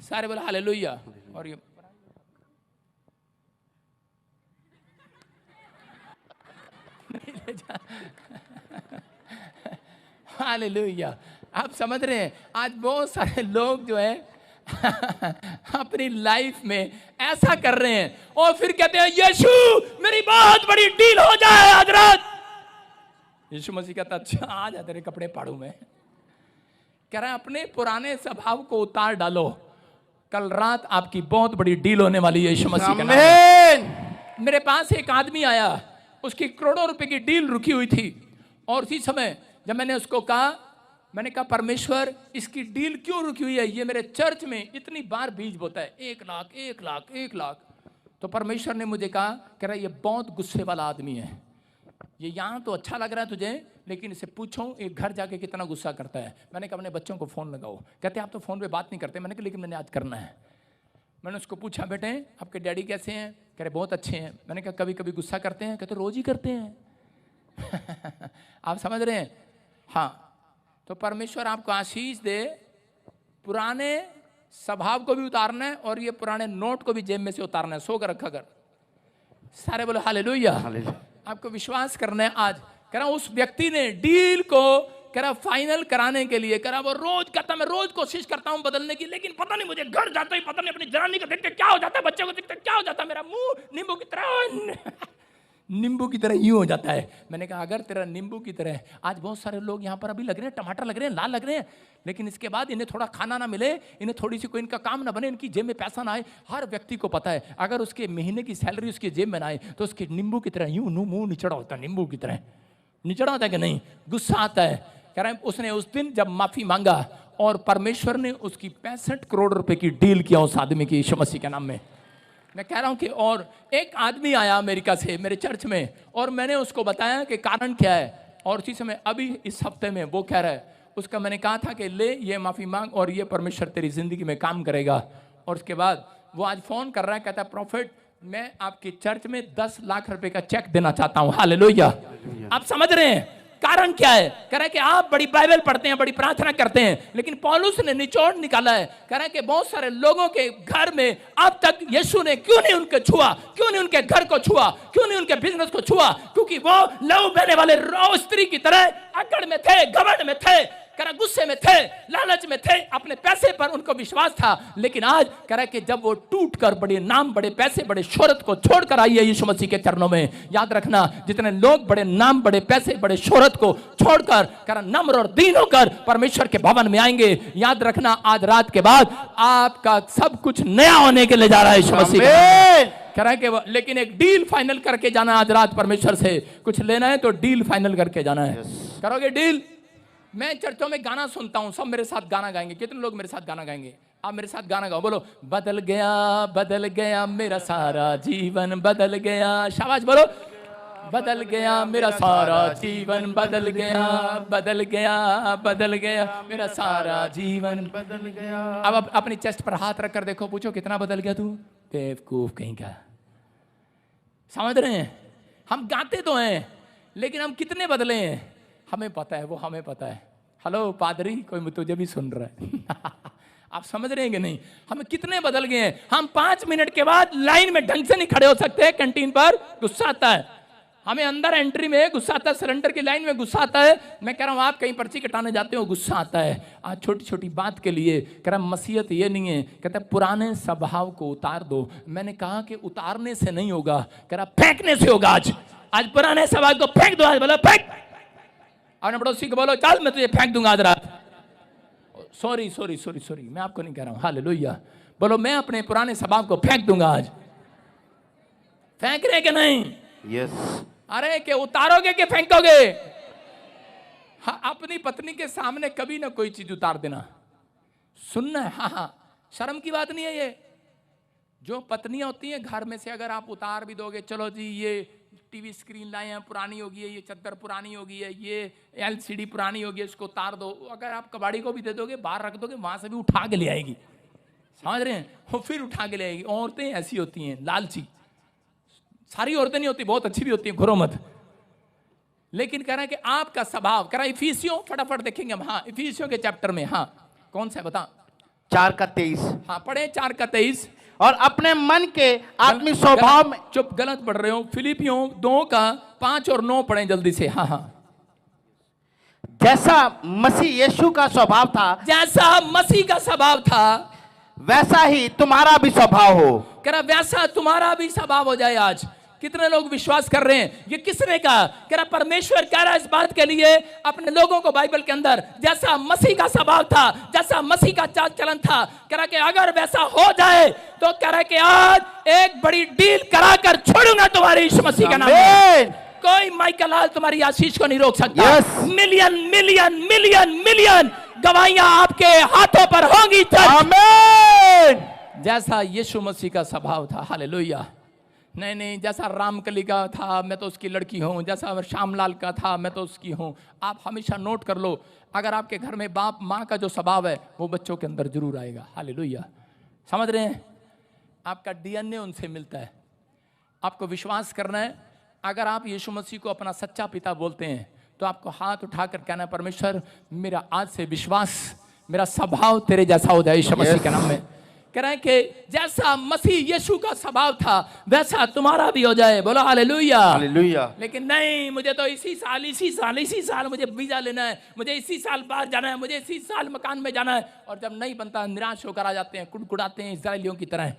सारे बोलो हालेलुया। और ये हालेलुया। आप समझ रहे हैं? आज बहुत सारे लोग जो है अपनी लाइफ में ऐसा कर रहे हैं और फिर कहते हैं यीशु मेरी बहुत बड़ी डील हो जाए आज रात। यीशु मसीह कहता अच्छा आ जा तेरे कपड़े पाड़ू में। कह रहा है अपने पुराने स्वभाव को उतार डालो, कल रात आपकी बहुत बड़ी डील होने वाली है यीशु मसीह के नाम में। मेरे पास एक आदमी आया, उसकी करोड़ों रुपए की डील रुकी हुई थी, और उसी समय जब मैंने उसको कहा, मैंने कहा परमेश्वर इसकी डील क्यों रुकी हुई है? ये मेरे चर्च में इतनी बार बीज बोता है, 1 लाख 1 लाख 1 लाख। तो परमेश्वर ने मुझे कहा, कह रहा ये बहुत गुस्से वाला आदमी है, ये यहाँ तो अच्छा लग रहा है तुझे, लेकिन इसे पूछो एक घर जाके कितना गुस्सा करता है। मैंने कहा अपने बच्चों को फ़ोन लगाओ। कहते आप तो फ़ोन पे बात नहीं करते। मैंने कहा लेकिन मैंने आज करना है। मैंने उसको पूछा बेटे आपके डैडी कैसे हैं? कह रहे बहुत अच्छे हैं। मैंने कहा कभी कभी गुस्सा करते हैं? कहते रोज़ ही करते हैं। आप समझ रहे हैं? हाँ। तो परमेश्वर आपको आशीष दे, पुराने स्वभाव को भी उतारना है और ये पुराने नोट को भी जेब में से उतारना है, सो कर रखा कर। सारे बोलो हालेलुया। आपको विश्वास करना है आज। कह रहा उस व्यक्ति ने डील को कह रहा फाइनल कराने के लिए, कह रहा वो रोज कहता मैं रोज कोशिश करता हूं बदलने की, लेकिन पता नहीं मुझे घर जाता ही पता नहीं अपनी जनानी को देखते क्या हो जाता है, बच्चे को देखते क्या हो जाता है, मेरा मुंह नींबू की तरह नींबू की तरह यूं हो जाता है। मैंने कहा अगर तेरा नींबू की तरह, आज बहुत सारे लोग यहाँ पर अभी लग रहे हैं, टमाटर लग रहे हैं, लाल लग रहे हैं, लेकिन इसके बाद इन्हें थोड़ा खाना ना मिले, इन्हें थोड़ी सी कोई इनका काम ना बने, इनकी जेब में पैसा ना आए। हर व्यक्ति को पता है अगर उसके महीने की सैलरी उसके जेब में ना आए तो उसके नींबू की तरह यूं मुंह निचड़ा होता है, नींबू की तरह निचड़ा होता है कि नहीं? गुस्सा आता है। कह रहा है उसने उस दिन जब माफी मांगा और परमेश्वर ने उसकी 65 करोड़ रुपए की डील किया उस आदमी की यीशु मसीह के नाम में। मैं कह रहा हूं कि और एक आदमी आया अमेरिका से मेरे चर्च में और मैंने उसको बताया कि कारण क्या है, और उसी समय अभी इस हफ्ते में वो कह रहा है, उसका मैंने कहा था कि ले ये माफी मांग और ये परमेश्वर तेरी जिंदगी में काम करेगा। और उसके बाद वो आज फोन कर रहा है, कहता है प्रॉफिट मैं आपकी चर्च में 10 लाख रुपए का चेक देना चाहता हूं। हालेलुया। आप समझ रहे हैं कारण क्या है? कह रहा है कि आप बड़ी बाइबल पढ़ते हैं, बड़ी प्रार्थना करते हैं, लेकिन पौलुस ने निचोड़ निकाला है। कह रहा है कि बहुत सारे लोगों के घर में अब तक यीशु ने क्यों नहीं उनके छुआ, क्यों नहीं उनके घर को छुआ, क्यों नहीं उनके बिजनेस को छुआ? क्योंकि वो लहू बहने वाले स्त्री की तरह अकड़ में थे, घमंड में थे, कह रहा गुस्से में थे, लालच में थे, अपने पैसे पर उनको विश्वास था। लेकिन आज कह रहा कि जब वो टूट कर बड़े नाम, बड़े पैसे, बड़े शोहरत को छोड़कर आई है यीशु मसीह के चरणों में, याद रखना जितने लोग बड़े नाम, बड़े पैसे, बड़े शोहरत को छोड़कर कह रहा नम्र और दीन होकर परमेश्वर के भवन में आएंगे, याद रखना आज रात के बाद आपका सब कुछ नया होने के लिए जा रहा है यीशु मसीह। कह रहा है कि लेकिन एक डील फाइनल करके जाना आज रात परमेश्वर से। कुछ लेना है तो डील फाइनल करके जाना है। करोगे डील? मैं चर्चों में गाना सुनता हूं, सब मेरे साथ गाना गाएंगे। कितने लोग मेरे साथ गाना गाएंगे? आप मेरे साथ गाना गाओ, बोलो बदल गया मेरा सारा जीवन बदल गया। शाबाश, बोलो बदल गया मेरा सारा जीवन बदल गया मेरा सारा जीवन बदल गया। अब अपनी चेस्ट पर हाथ रख कर देखो, पूछो कितना बदल गया तू? बेवकूफ कहीं का। समझ रहे हैं? हम गाते तो हैं लेकिन हम कितने बदले हैं हमें पता है, वो हमें पता है। हेलो पादरी, कोई तुझे भी सुन रहा है। आप समझ रहे हैं कि नहीं? हम कितने बदल गए हैं। हम 5 मिनट के बाद लाइन में ढंग से नहीं खड़े हो सकते। कैंटीन पर गुस्सा आता है हमें, अंदर एंट्री में गुस्सा आता है, सिलेंडर की लाइन में गुस्सा आता है। मैं कह रहा हूं आप कहीं पर्ची कटाने जाते हो, गुस्सा आता है आज छोटी छोटी बात के लिए। कह रहा मसीहत ये नहीं है, कहता पुराने स्वभाव को उतार दो। मैंने कहा कि उतारने से नहीं होगा, कह रहा फेंकने से होगा। आज पुराने स्वभाव को फेंक दो। आज बोलो फेंक। अपने पड़ोसी को बोलो चल मैं तुझे फेंक दूंगा आज रात। सॉरी, मैं आपको नहीं कह रहा हूं। हालेलुया। बोलो मैं अपने पुराने स्वभाव को फेंक दूंगा आज। फेंक रहे कि नहीं? यस। अरे कि उतारोगे कि फेंकोगे? हाँ, अपनी पत्नी के सामने कभी ना कोई चीज उतार देना, सुनना है। हाँ, शर्म की बात नहीं है ये। जो पत्नियां होती हैं घर में से अगर आप उतार भी दोगे, चलो जी ये टीवी स्क्रीन लाए हैं पुरानी होगी है, ये चद्दर पुरानी होगी है, ये एलसीडी पुरानी होगी है, इसको उतार दो। अगर आप कबाड़ी को भी दे दोगे, बाहर रख दोगे, वहां से भी उठा के ले आएगी। समझ रहे हैं? वो फिर उठा के ले आएगी। औरतें ऐसी होती हैं, लालची। सारी औरतें नहीं होती, बहुत अच्छी भी होती हैं, घुरो मत। लेकिन कह रहा है कि आपका स्वभाव, कह रहा है इफिसियों, फटाफट देखेंगे हम। हाँ, इफिसियों के चैप्टर में, हाँ कौन सा है बता? 4:23। हाँ पढ़े 4:23। और अपने मन के आत्मिक स्वभाव में, चुप गलत पढ़ रहे हो। फिलिपियों 2:5 और 9 पढ़ें जल्दी से। हाँ, जैसा मसीह यीशु का स्वभाव था, जैसा मसीह का स्वभाव था वैसा ही तुम्हारा भी स्वभाव हो। कह रहा वैसा तुम्हारा भी स्वभाव हो जाए। आज कितने लोग विश्वास कर रहे हैं? ये किसने कहा? कह रहा परमेश्वर कह रहा है इस बात के लिए अपने लोगों को बाइबल के अंदर, जैसा मसीह का स्वभाव था, जैसा मसीह का चाल चलन था, कह रहा कि अगर वैसा हो जाए तो कह रहा कि आज एक बड़ी डील कराकर छोड़ूंगा तुम्हारे यीशु मसीह का नाम में। कोई माइकल लाल तुम्हारी आशीष को नहीं रोक सकता। मिलियन मिलियन मिलियन मिलियन गवाहियां आपके हाथों पर होंगी। आमीन। जैसा यीशु मसीह का स्वभाव था। हालेलुया। नहीं, जैसा रामकली का था मैं तो उसकी लड़की हूं, जैसा श्यामलाल का था मैं तो उसकी हूं। आप हमेशा नोट कर लो, अगर आपके घर में बाप माँ का जो स्वभाव है वो बच्चों के अंदर जरूर आएगा। हालेलुया। समझ रहे हैं? आपका डीएनए उनसे मिलता है। आपको विश्वास करना है। अगर आप यीशु मसीह को अपना सच्चा पिता बोलते हैं तो आपको हाथ उठाकर कहना है परमेश्वर मेरा आज से विश्वास, मेरा स्वभाव तेरे जैसा हो जाए यीशु मसीह के नाम में। कह रहे हैं कि जैसा मसीह यीशु का स्वभाव था वैसा तुम्हारा भी हो जाए। बोलो हालेलुया। हालेलुया। लेकिन नहीं, मुझे तो इसी साल मुझे वीजा लेना है, मुझे इसी साल बाहर जाना है, मुझे इसी साल मकान में जाना है। और जब नहीं बनता निराश होकर आ जाते हैं, कुड़कुड़ाते हैं इस्राएलियों की तरह।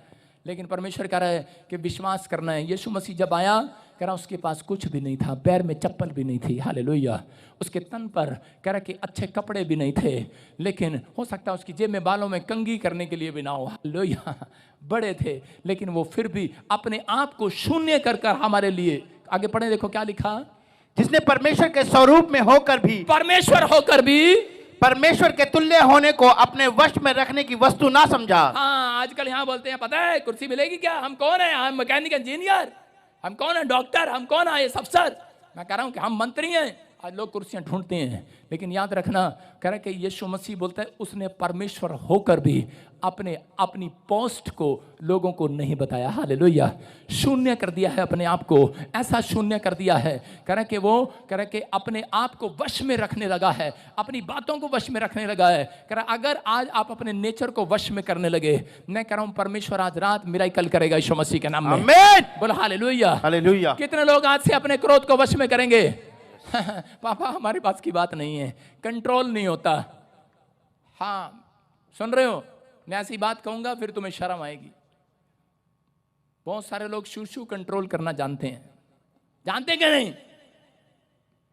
लेकिन परमेश्वर कह रहा है कि विश्वास करना है। यीशु मसीह जब आया, कह रहा उसके पास कुछ भी नहीं था, पैर में चप्पल भी नहीं थी। हालेलुया। उसके तन पर कह रहा कि अच्छे कपड़े भी नहीं थे, लेकिन हो सकता है उसकी जेब में बालों में कंघी करने के लिए भी ना हो। हालेलुया। बड़े थे लेकिन वो फिर भी अपने आप को शून्य कर कर हमारे लिए। आगे पढ़े, देखो क्या लिखा। जिसने परमेश्वर के स्वरूप में होकर भी, परमेश्वर होकर भी परमेश्वर के तुल्य होने को अपने वश में रखने की वस्तु ना समझा। हाँ, आजकल यहाँ बोलते हैं पता है कुर्सी मिलेगी क्या? हम कौन है? हम मैकेनिकल इंजीनियर, हम कौन है? डॉक्टर, हम कौन है? अफसर। मैं कह रहा हूं कि हम मंत्री हैं। आज लोग कुर्सियां ढूंढते हैं, लेकिन याद रखना कह रहा है कि यीशु मसीह बोलता है उसने परमेश्वर होकर भी अपनी पोस्ट को लोगों को नहीं बताया। हालेलुया। शून्य कर दिया है अपने आप को, ऐसा शून्य कर दिया है। कह रहा है कि वो कह रहा है कि अपने आप को वश में रखने लगा है, अपनी बातों को वश में रखने लगा है। कह रहा अगर आज आप अपने नेचर को वश में करने लगे, मैं कह रहा हूं परमेश्वर आज रात मिराकल करेगा यीशु मसीह के नाम में। आमीन। बोलो हालेलुया। हालेलुया। कितने लोग आज से अपने क्रोध को वश में करेंगे? पापा हमारे पास की बात नहीं है, कंट्रोल नहीं होता। हाँ सुन रहे हो? मैं ऐसी बात कहूंगा फिर तुम्हें शर्म आएगी। बहुत सारे लोग शू कंट्रोल करना जानते हैं। जानते क्या नहीं?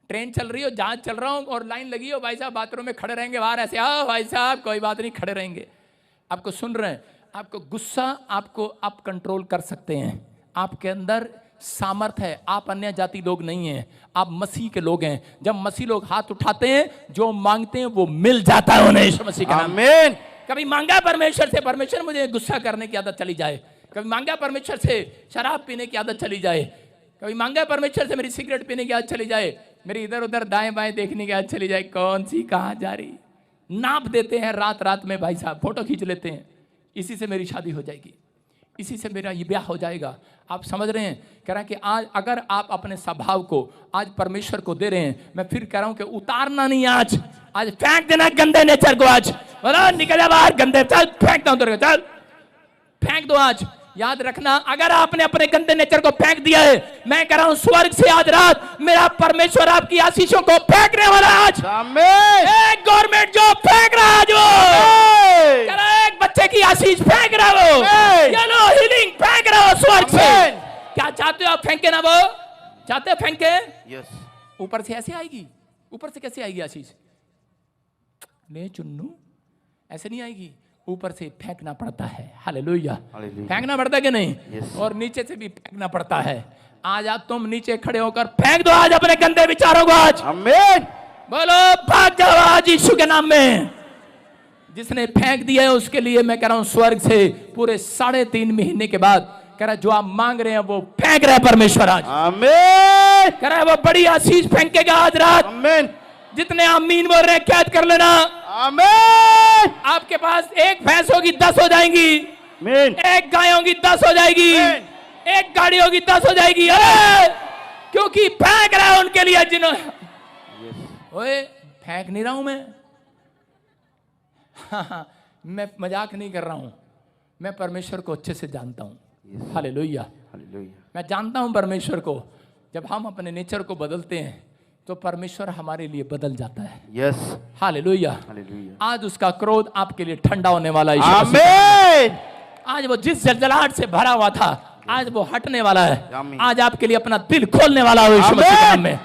ट्रेन चल रही हो, जहाज चल रहा हूं और लाइन लगी हो, भाई साहब बाथरूम में खड़े रहेंगे बाहर ऐसे, आओ भाई साहब कोई बात नहीं, खड़े रहेंगे। आपको सुन रहे हैं, आपको गुस्सा आपको आप कंट्रोल कर सकते हैं। आपके अंदर सामर्थ है। आप अन्य जाति लोग नहीं हैं, आप मसीह के लोग हैं। जब मसीह लोग हाथ उठाते हैं, जो मांगते हैं वो मिल जाता है उन्हें, यीशु मसीह के नाम में। आमीन। कभी मांगा परमेश्वर से, परमेश्वर मुझे गुस्सा करने की आदत चली जाए। कभी मांगा परमेश्वर से शराब पीने की आदत चली जाए। कभी मांगा परमेश्वर से मेरी सिगरेट पीने की आदत चली जाए, मेरी इधर उधर दाएं बाएं देखने की आदत चली जाए, कौन सी कहाँ जा रही। नाप देते हैं रात रात में भाई साहब, फोटो खींच लेते हैं, इसी से मेरी शादी हो जाएगी, इसी से मेरा ये ब्याह हो जाएगा। आप समझ रहे हैं? कह रहा है कि आज अगर आप अपने स्वभाव को आज परमेश्वर को दे रहे हैं, मैं फिर कह रहा हूं कि उतारना नहीं, आज फेंक देना गंदे नेचर को। आज बोलो निकल जा बाहर गंदे, चल फेंक दो उधर, चल फेंक दो। आज याद रखना, अगर आपने अपने गंदे नेचर को फेंक दिया है, मैं कह रहा हूं स्वर्ग से आज रात मेरा परमेश्वर आपकी आशीषों को फेंकने वाला है। आज आमीन। एक गवर्नमेंट जॉब फेंक रहा है आज वो, आमीन। कह रहा है एक बच्चे की आशीष फेंक रहा है वो, आमीन। ये लो हीलिंग फेंक रहा हो स्वर्ग से। आमीन। क्या चाहते हो आप फेंके ना? वो चाहते हो फेंके? यस। ऊपर से ऐसे आएगी, ऊपर से कैसे आएगी आशीष? ले चुन्नू, ऐसे नहीं आएगी, ऊपर से फेंकना पड़ता है। Hallelujah, hallelujah. फेंकना पड़ता है कि नहीं? Yes. और नीचे से भी फेंकना पड़ता है। आज आप तुम नीचे खड़े होकर फेंक दो आज अपने गंदे विचारों को। आज आमीन। बोलो भाग जाओ आज यीशु के नाम में। जिसने फेंक दिया है उसके लिए मैं कह रहा हूं स्वर्ग से पूरे 3.5 महीने के बाद कह रहा है जो आप मांग रहे हैं वो फेंक रहा है परमेश्वर आज। आमीन। कह रहा है वो बड़ी आशीष फेंकेगा आज रात। आमीन। जितने आमीन बोल रहे हैं कैद कर लेना। आमीन। आपके पास एक भैंस होगी 10 हो जाएंगी, आमीन। एक गाय होगी 10 हो जाएगी, आमीन। एक गाड़ी होगी 10 हो जाएगी। अरे क्योंकि फेंक रहा है उनके लिए जिन्होंने। ओए फेंक नहीं रहा हूं मैं। हाँ, मैं मजाक नहीं कर रहा हूं, मैं परमेश्वर को अच्छे से जानता हूं। Hallelujah, hallelujah. मैं जानता हूं परमेश्वर को। जब हम अपने नेचर को बदलते हैं तो परमेश्वर हमारे लिए बदल जाता है। यस। Hallelujah, hallelujah. आज उसका क्रोध आपके लिए ठंडा होने वाला है। आमीन। आज वो जिस जलजलाहट से भरा हुआ था आज वो हटने वाला है। आमीन। आज आपके लिए अपना दिल खोलने वाला है यीशु मसीह के आमीन। नाम में।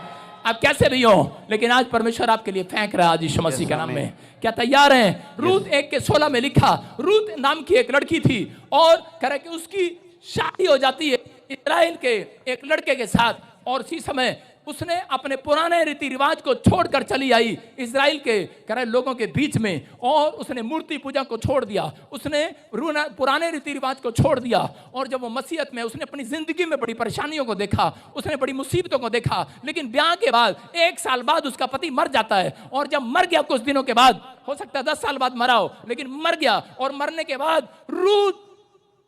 आप कैसे भी हो, लेकिन आज परमेश्वर आपके लिए फेंक रहा है आज यीशु मसीह के नाम में। क्या तैयार हैं? रूत 1:16 में लिखा, रूत नाम की एक लड़की थी और कह रहा कि उसकी शादी हो जाती है इस्राएल के एक लड़के के साथ। और उसी समय उसने अपने पुराने रीति रिवाज को छोड़कर चली आई इस्राएल के कह रहे लोगों के बीच में, और उसने मूर्ति पूजा को छोड़ दिया, उसने पुराने रीति रिवाज को छोड़ दिया। और जब वो मसीहत में, उसने अपनी जिंदगी में बड़ी परेशानियों को देखा, उसने बड़ी मुसीबतों को देखा। लेकिन ब्याह के बाद 1 साल बाद उसका पति मर जाता है, और जब मर गया कुछ दिनों के बाद, हो सकता है 10 साल बाद मरा हो, लेकिन मर गया। और मरने के बाद रूत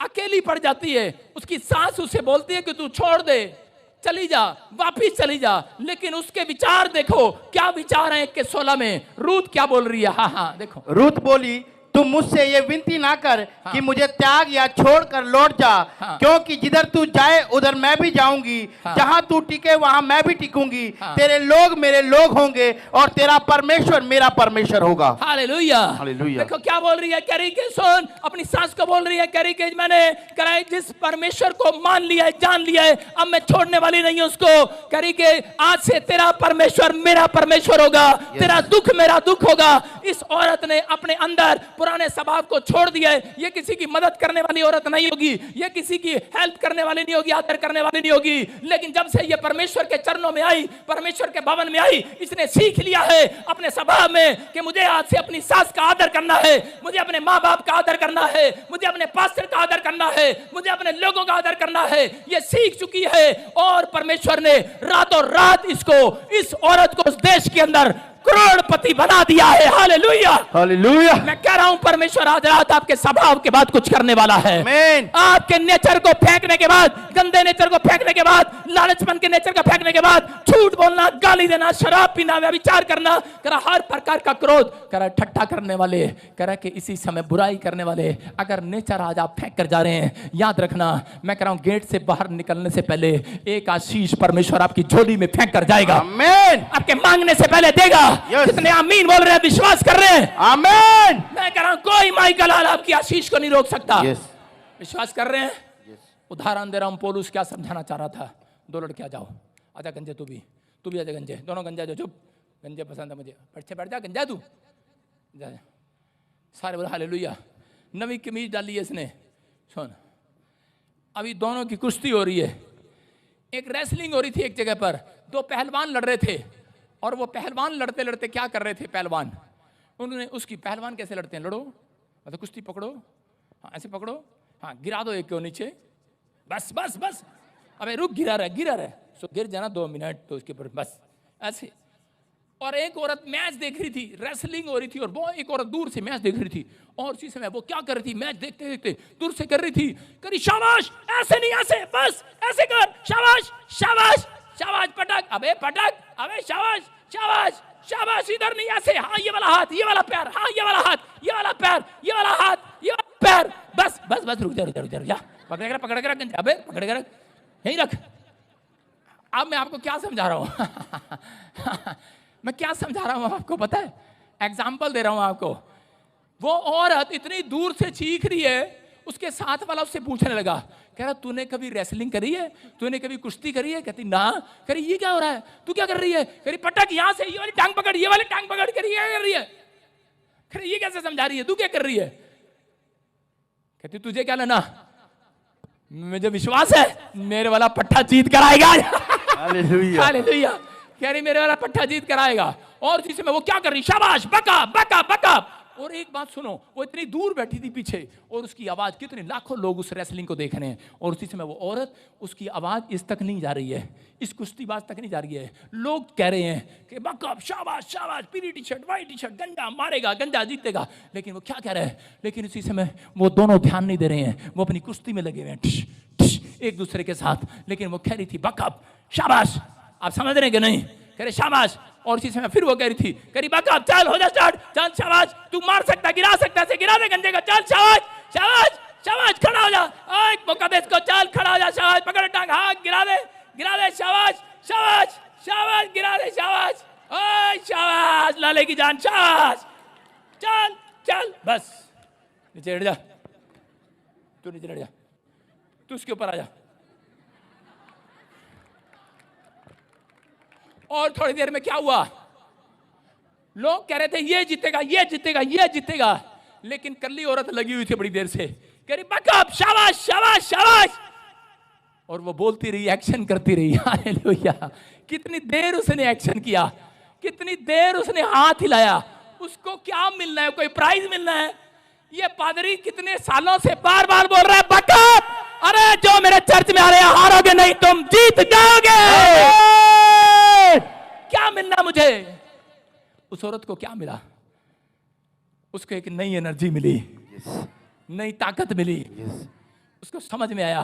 अकेली पड़ जाती है। उसकी सास उसे बोलती है कि तू छोड़ दे, चली जा, वापिस चली जा। लेकिन उसके विचार देखो, क्या विचार है 1:16 में। रूत क्या बोल रही है? हाँ देखो, रूत बोली, तुम मुझसे ये विनती ना कर कि मुझे त्याग या छोड़कर लौट जा, क्योंकि जिधर तू जाए उधर मैं भी जाऊंगी, जहां तू टिके वहां मैं भी टिकूंगी। तेरे लोग मेरे लोग होंगे और तेरा परमेश्वर मेरा परमेश्वर होगा। Hallelujah, hallelujah. देखो क्या बोल रही है। कह रही कि सुन, अपनी सास को बोल रही है, कह रही कि मैंने कराई जिस परमेश्वर को मान लिया है, जान लिया है, अब मैं छोड़ने वाली नहीं हूं उसको। कह रही कि आज से तेरा परमेश्वर मेरा परमेश्वर होगा, तेरा दुख मेरा दुख होगा। इस औरत ने अपने अंदर पुराने स्वभाव को छोड़ दिया है। ये किसी की मदद करने वाली औरत नहीं होगी, ये किसी की हेल्प करने वाली नहीं होगी, आदर करने वाली नहीं होगी। लेकिन जब से ये परमेश्वर के चरणों में आई, परमेश्वर के भवन में आई, इसने सीख लिया है अपने स्वभाव में कि मुझे आज से अपनी सास का आदर करना है, मुझे अपने माँ बाप का आदर करना है, मुझे अपने पास्टर का आदर करना है, मुझे अपने लोगों का आदर करना है। ये सीख चुकी है और परमेश्वर ने रातों रात इसको, इस औरत को उस देश के अंदर करोड़पति बना दिया है। Hallelujah, hallelujah. मैं कह रहा हूं परमेश्वर आज रात आपके स्वभाव के बाद कुछ करने वाला है। आमीन। आपके नेचर को फेंकने के बाद, गंदे नेचर को फेंकने के बाद, लालचपन के नेचर को फेंकने के बाद, झूठ बोलना, गाली देना, शराब पीना, व्यभिचार करना, कह रहा हर प्रकार का क्रोध, कह रहा ठट्ठा करने वाले, कह रहा कि इसी समय बुराई करने वाले, अगर नेचर आज आप फेंक कर जा रहे हैं, याद रखना, मैं कह रहा हूं गेट से बाहर निकलने से पहले एक आशीष परमेश्वर आपकी झोली में फेंक कर जाएगा। आमीन। आपके मांगने से पहले देगा। कितने आमीन बोल रहे हैं, विश्वास कर रहे हैं? आमीन। मैं कह रहा हूं कोई माइकल हाल आपकी आशीष को नहीं रोक सकता। यस। विश्वास कर रहे हैं? उदाहरण दे रहा हूं, पौलुस क्या समझाना चाह रहा था। 2 लड़के आ जाओ, आजा गंजे, तू भी आजा गंजे, दोनों गंजा जो, चुप, गंजे पसंद है मुझे, बैठ जा गंजा, तू जा। सारे बोले हालेलुया। नवी कमीज डाली है इसने। सुन, अभी दोनों की कुश्ती हो रही है। एक रेसलिंग हो रही थी एक जगह पर, दो पहलवान लड़ रहे थे और वो पहलवान लड़ते लड़ते क्या कर रहे थे पहलवान, उन्होंने उसकी पहलवान कैसे लड़ते हैं, लड़ो मतलब कुश्ती पकड़ो, हाँ ऐसे पकड़ो, हाँ गिरा दो एक को नीचे, बस बस बस, अबे रुक, गिरा रहे सो गिर जाना 2 मिनट, तो उसके ऊपर बस ऐसे। और एक औरत मैच देख रही थी, रेसलिंग हो रही थी और वो एक औरत दूर से मैच देख रही थी और उसी समय वो क्या कर रही थी, मैच देखते देखते दूर से कर रही थी, करी शाबाश, ऐसे नहीं ऐसे, बस ऐसे कर, शाबाश शाबाश शाबाश, पटक, अबे पटक, अबे शाबाश शाबाश शाबाश, इधर नहीं ऐसे, हाँ ये वाला हाथ, ये वाला पैर, हाँ ये वाला हाथ, ये वाला पैर, ये वाला हाथ, ये वाला पैर, बस बस बस, रुक जा, पकड़ के रख, अबे पकड़ के रख, यहीं रख। अब मैं आपको क्या समझा रहा हूं मैं क्या समझा रहा हूं आपको पता है, एग्जाम्पल दे रहा हूं आपको। वो औरत इतनी दूर से चीख रही है, उसके साथ वाला उससे पूछने लगा, कह रहा तूने कभी रेसलिंग करी है, तूने कभी कुश्ती करी है, कहती ना, कह रही ये क्या हो रहा है, तू क्या कर रही है, कह रही पटक यहां से, ये वाली टांग पकड़, ये वाली टांग पकड़, कह रही क्या कर रही है, कह रही ये कैसे समझा रही है, तू क्या कर रही है, कहती तुझे क्या लेना, मुझे विश्वास है मेरे वाला पट्टा जीत कर आएगा हालेलुया हालेलुया, कह रही मेरे वाला पट्टा जीत कर आएगा। और इसी में वो क्या कर रही, शाबाश, बका बका बका। और एक बात सुनो, वो इतनी दूर बैठी थी पीछे और उसकी आवाज, कितने लाखों लोग उस रेसलिंग को देख रहे हैं और उसी समय वो औरत, उसकी आवाज इस तक नहीं जा रही है, इस कुश्तीबाज तक नहीं जा रही है। लोग कह रहे हैं कि बकअप, शाबाश शाबाश, पीली T shirt, white T shirt, गंजा मारेगा, गंजा जीतेगा, लेकिन वो क्या कह रहे हैं, लेकिन इसी समय वो दोनों ध्यान नहीं दे रहे हैं, वो अपनी कुश्ती में लगे हुए हैं ठिश, ठिश, एक दूसरे के साथ। लेकिन वो कह रही थी बकअप, शाबाश, आप समझ रहे हैं कि नहीं, कह रहे शाबाश। और इसी समय फिर वो कह रही थी, कह रही बकअप, चल हो जा स्टार्ट, चल शाबाश, तू मार सकता, गिरा सकता है, गिरा दे गंजे का, चल शाबाश शाबाश शाबाश, खड़ा हो जा, एक मौका दे इसको, चल खड़ा हो जा, शाबाश, पकड़ टांग, हाँ गिरा दे, शाबाश शाबाश शाबाश, गिरा दे, शाबाश, ओए शाबाश, लाले की जान, शाबाश, चल चल, बस नीचे हट जा, तू नीचे हट जा, तू उसके ऊपर आ जा। और थोड़ी देर में क्या हुआ, लोग कह रहे थे ये जीतेगा, ये जीतेगा, ये जीतेगा, लेकिन कल्ली औरत लगी हुई थी बड़ी देर से, कह रही बकअप, शाबाश शाबाश शाबाश, और वो बोलती रही, एक्शन करती रही। हालेलुया, कितनी देर उसने एक्शन किया, कितनी देर उसने हाथ हिलाया, उसको क्या मिलना है, कोई प्राइज मिलना है। ये पादरी कितने सालों से बार बार बोल रहा है बकअप, अरे जो मेरे चर्च में आ रहे हैं, हारोगे नहीं, तुम जीत जाओगे। क्या मिलना मुझे, उस औरत को क्या मिला, उसको एक नई एनर्जी मिली, नई ताकत मिली, उसको समझ में आया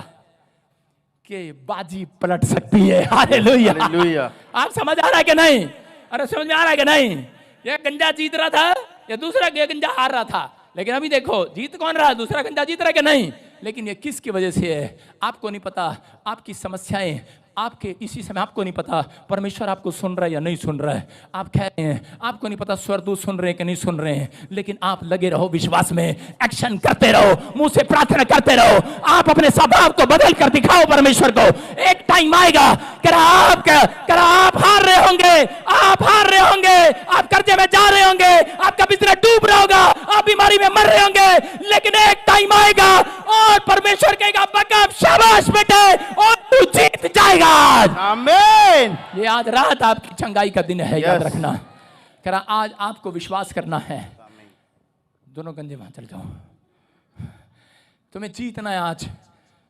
कि बाजी पलट सकती है। हालेलुया, आप समझ आ रहा है कि नहीं, अरे समझ में आ रहा है कि नहीं, ये गंजा जीत रहा था या दूसरा गंजा हार रहा था, लेकिन अभी देखो जीत कौन रहा, दूसरा गंजा जीत रहा है कि नहीं, लेकिन ये किसकी वजह से है आपको नहीं पता। आपकी समस्याएं आपके इसी समय आपको नहीं पता परमेश्वर आपको सुन रहा है या नहीं सुन रहा है। आप कह रहे हैं आपको नहीं पता स्वर्गदूत सुन रहे हैं कि नहीं सुन रहे हैं, लेकिन आप लगे रहो विश्वास में, एक्शन करते रहो, मुंह से प्रार्थना करते रहो, आप अपने स्वभाव को बदल कर दिखाओ परमेश्वर को। एक टाइम आएगा आप हार रहे होंगे, आप हार रहे होंगे, आप कर्जे में जा रहे होंगे, आपका बिजनेस डूब रहा होगा, आप बीमारी में मर रहे होंगे, लेकिन एक टाइम आएगा और परमेश्वर कहेगा बकअप, शाबाश बेटे, और तू जीत जाएगा। आमीन। ये आज रात आपकी चंगाई का दिन है, याद रखना। कह रहा आज आपको विश्वास करना है। दोनों गंजे वहां चल जाओ, तुम्हें जीतना है आज।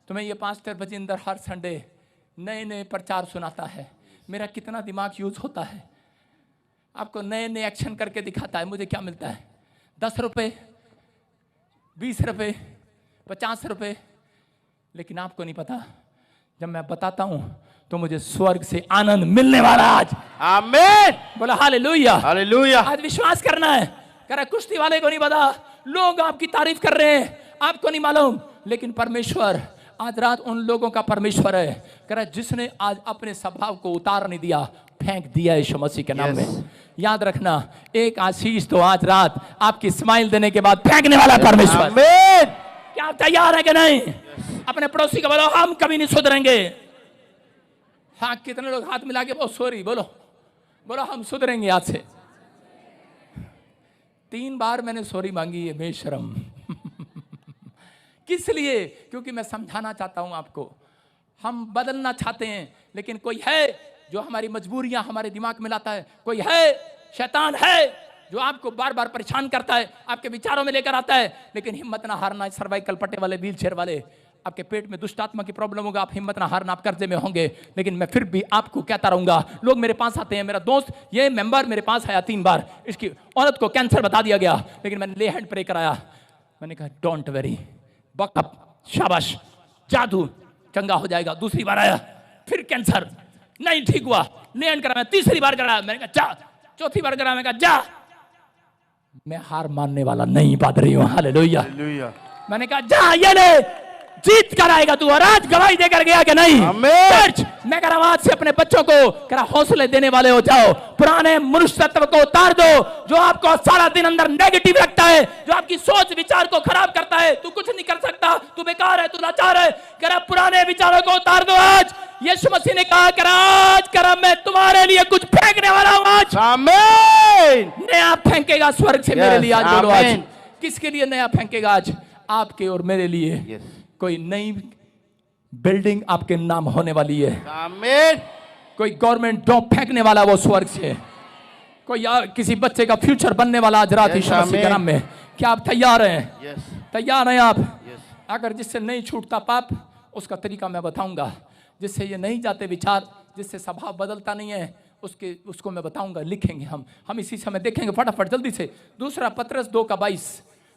तुम्हें ये पास्टर बजिंदर हर संडे नए नए प्रचार सुनाता है, मेरा कितना दिमाग यूज होता है, आपको नए नए एक्शन करके दिखाता है। मुझे क्या मिलता है, 10 रुपए, 20 रुपए, 50 रुपए, लेकिन आपको नहीं पता जब मैं बताता हूं तो मुझे स्वर्ग से आनंद मिलने वाला आज। आमीन। बोला हालेलुया, हालेलुया। आज विश्वास करना है। कह रहा कुश्ती वाले को नहीं पता, लोग आपकी तारीफ कर रहे हैं, आपको नहीं मालूम, लेकिन परमेश्वर आज रात उन लोगों का परमेश्वर है। कह रहा जिसने आज अपने स्वभाव को उतार नहीं दिया, फेंक दिया यीशु मसीह के नाम में। याद रखना, एक आशीष तो आज रात आपकी स्माइल देने के बाद फेंकने वाला परमेश्वर। क्या आप तैयार है कि नहीं? अपने पड़ोसी को बोलो हम कभी नहीं सुधरेंगे। हाँ, कितने लोग हाथ मिला के बोलो सॉरी, बोलो हम सुधरेंगे आज से। 3 बार मैंने सॉरी मांगी है, बेशरम। किस लिए? क्योंकि मैं समझाना चाहता हूं आपको, हम बदलना चाहते हैं, लेकिन कोई है जो हमारी मजबूरियां हमारे दिमाग में लाता है, कोई है, शैतान है जो आपको बार बार परेशान करता है, आपके विचारों में लेकर आता है। लेकिन हिम्मत ना हारना, सर्वाइकल पट्टे वाले, व्हील चेयर वाले, आपके पेट में दुष्ट आत्मा की प्रॉब्लम होगा, आप हिम्मत ना हारना, आप कर्जे में होंगे, लेकिन मैं फिर भी आपको कहता रहूंगा। लोग मेरे पास आते हैं, मेरा दोस्त ये मेंबर मेरे पास आया 3 बार, इसकी औरत को कैंसर बता दिया गया, लेकिन मैंने ले हैंड प्रे कराया, मैंने कहा डोंट वेरी, बक अप, शाबाश, जादू चंगा हो जाएगा। दूसरी बार आया, फिर कैंसर नहीं ठीक हुआ, ले हैंड कराया, तीसरी बार कराया, मैंने कहा जा, चौथी बार कराया, मैंने कहा जा, मैं हार मानने वाला नहीं पादरी हूं। हालेलुया। मैंने कहा जा, ये ले, जीत कर आएगा तू, और आज गवाही देकर गया कि नहीं? चर्च, मैं कह रहा हूं आज से अपने बच्चों को कह रहा हौसले देने वाले हो जाओ, पुराने मनुष्य तत्व को उतार दो जो आपको सारा दिन अंदर नेगेटिव रखता है, जो आपकी सोच विचार को खराब करता है। तू कुछ नहीं कर सकता, तू बेकार है, तू लाचार है, कह रहा पुराने विचारों को उतार दो। आज यीशु मसीह ने कहा, कह रहा आज कह रहा मैं तुम्हारे लिए कुछ फेंकने वाला हूं, आज आमीन। नया फेंकेगा स्वर्ग से मेरे लिए। आज बोलो, आज किसके लिए नया फेंकेगा? आज आपके और मेरे लिए कोई नई बिल्डिंग आपके नाम होने वाली है। आमीन। कोई गवर्नमेंट जॉब फेंकने वाला वो स्वर्ग से, कोई यार किसी बच्चे का फ्यूचर बनने वाला आज रात यीशु मसीह के नाम में। क्या आप तैयार हैं? तैयार हैं आप? अगर जिससे नहीं छूटता पाप, उसका तरीका मैं बताऊंगा। जिससे ये नहीं जाते विचार, जिससे स्वभाव बदलता नहीं है, उसको मैं बताऊंगा, लिखेंगे हम इसी समय देखेंगे फटाफट जल्दी से। दूसरा पतरस 2:22,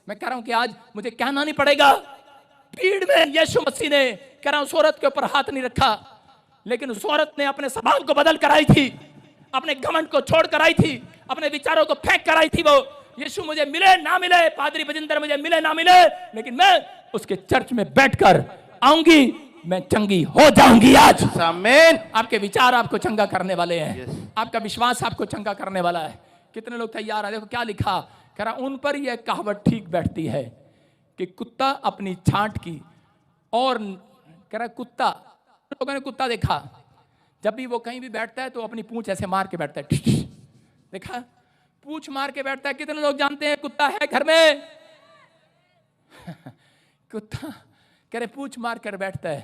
मैं कह रहा हूं कि आज मुझे कहना नहीं पड़ेगा, भीड़ में यीशु मसीह ने कह रहा हूं उस औरत के ऊपर हाथ नहीं रखा, लेकिन उस औरत ने अपने स्वभाव को बदल कर आई थी, अपने घमंड को छोड़ कर आई थी, अपने विचारों को फेंक कर आई थी। वो यीशु मुझे मिले ना मिले, पादरी बजिंदर मुझे मिले ना मिले, लेकिन मैं उसके चर्च में बैठकर आऊंगी, मैं चंगी हो जाऊंगी। आज आमीन। आपके विचार आपको चंगा करने वाले हैं, आपका विश्वास आपको चंगा करने वाला है। कितने लोग तैयार हैं? देखो क्या लिखा, कह रहा उन पर यह कहावत ठीक बैठती है कि कुत्ता अपनी छांट की, और कह रहा कुत्ता, लोगों ने कुत्ता देखा, जब भी वो कहीं भी बैठता है तो अपनी पूंछ ऐसे मार के बैठता है। देखा, पूंछ मार के बैठता है। कितने लोग जानते हैं कुत्ता है घर में? कुत्ता कह रहे पूंछ मार कर बैठता है,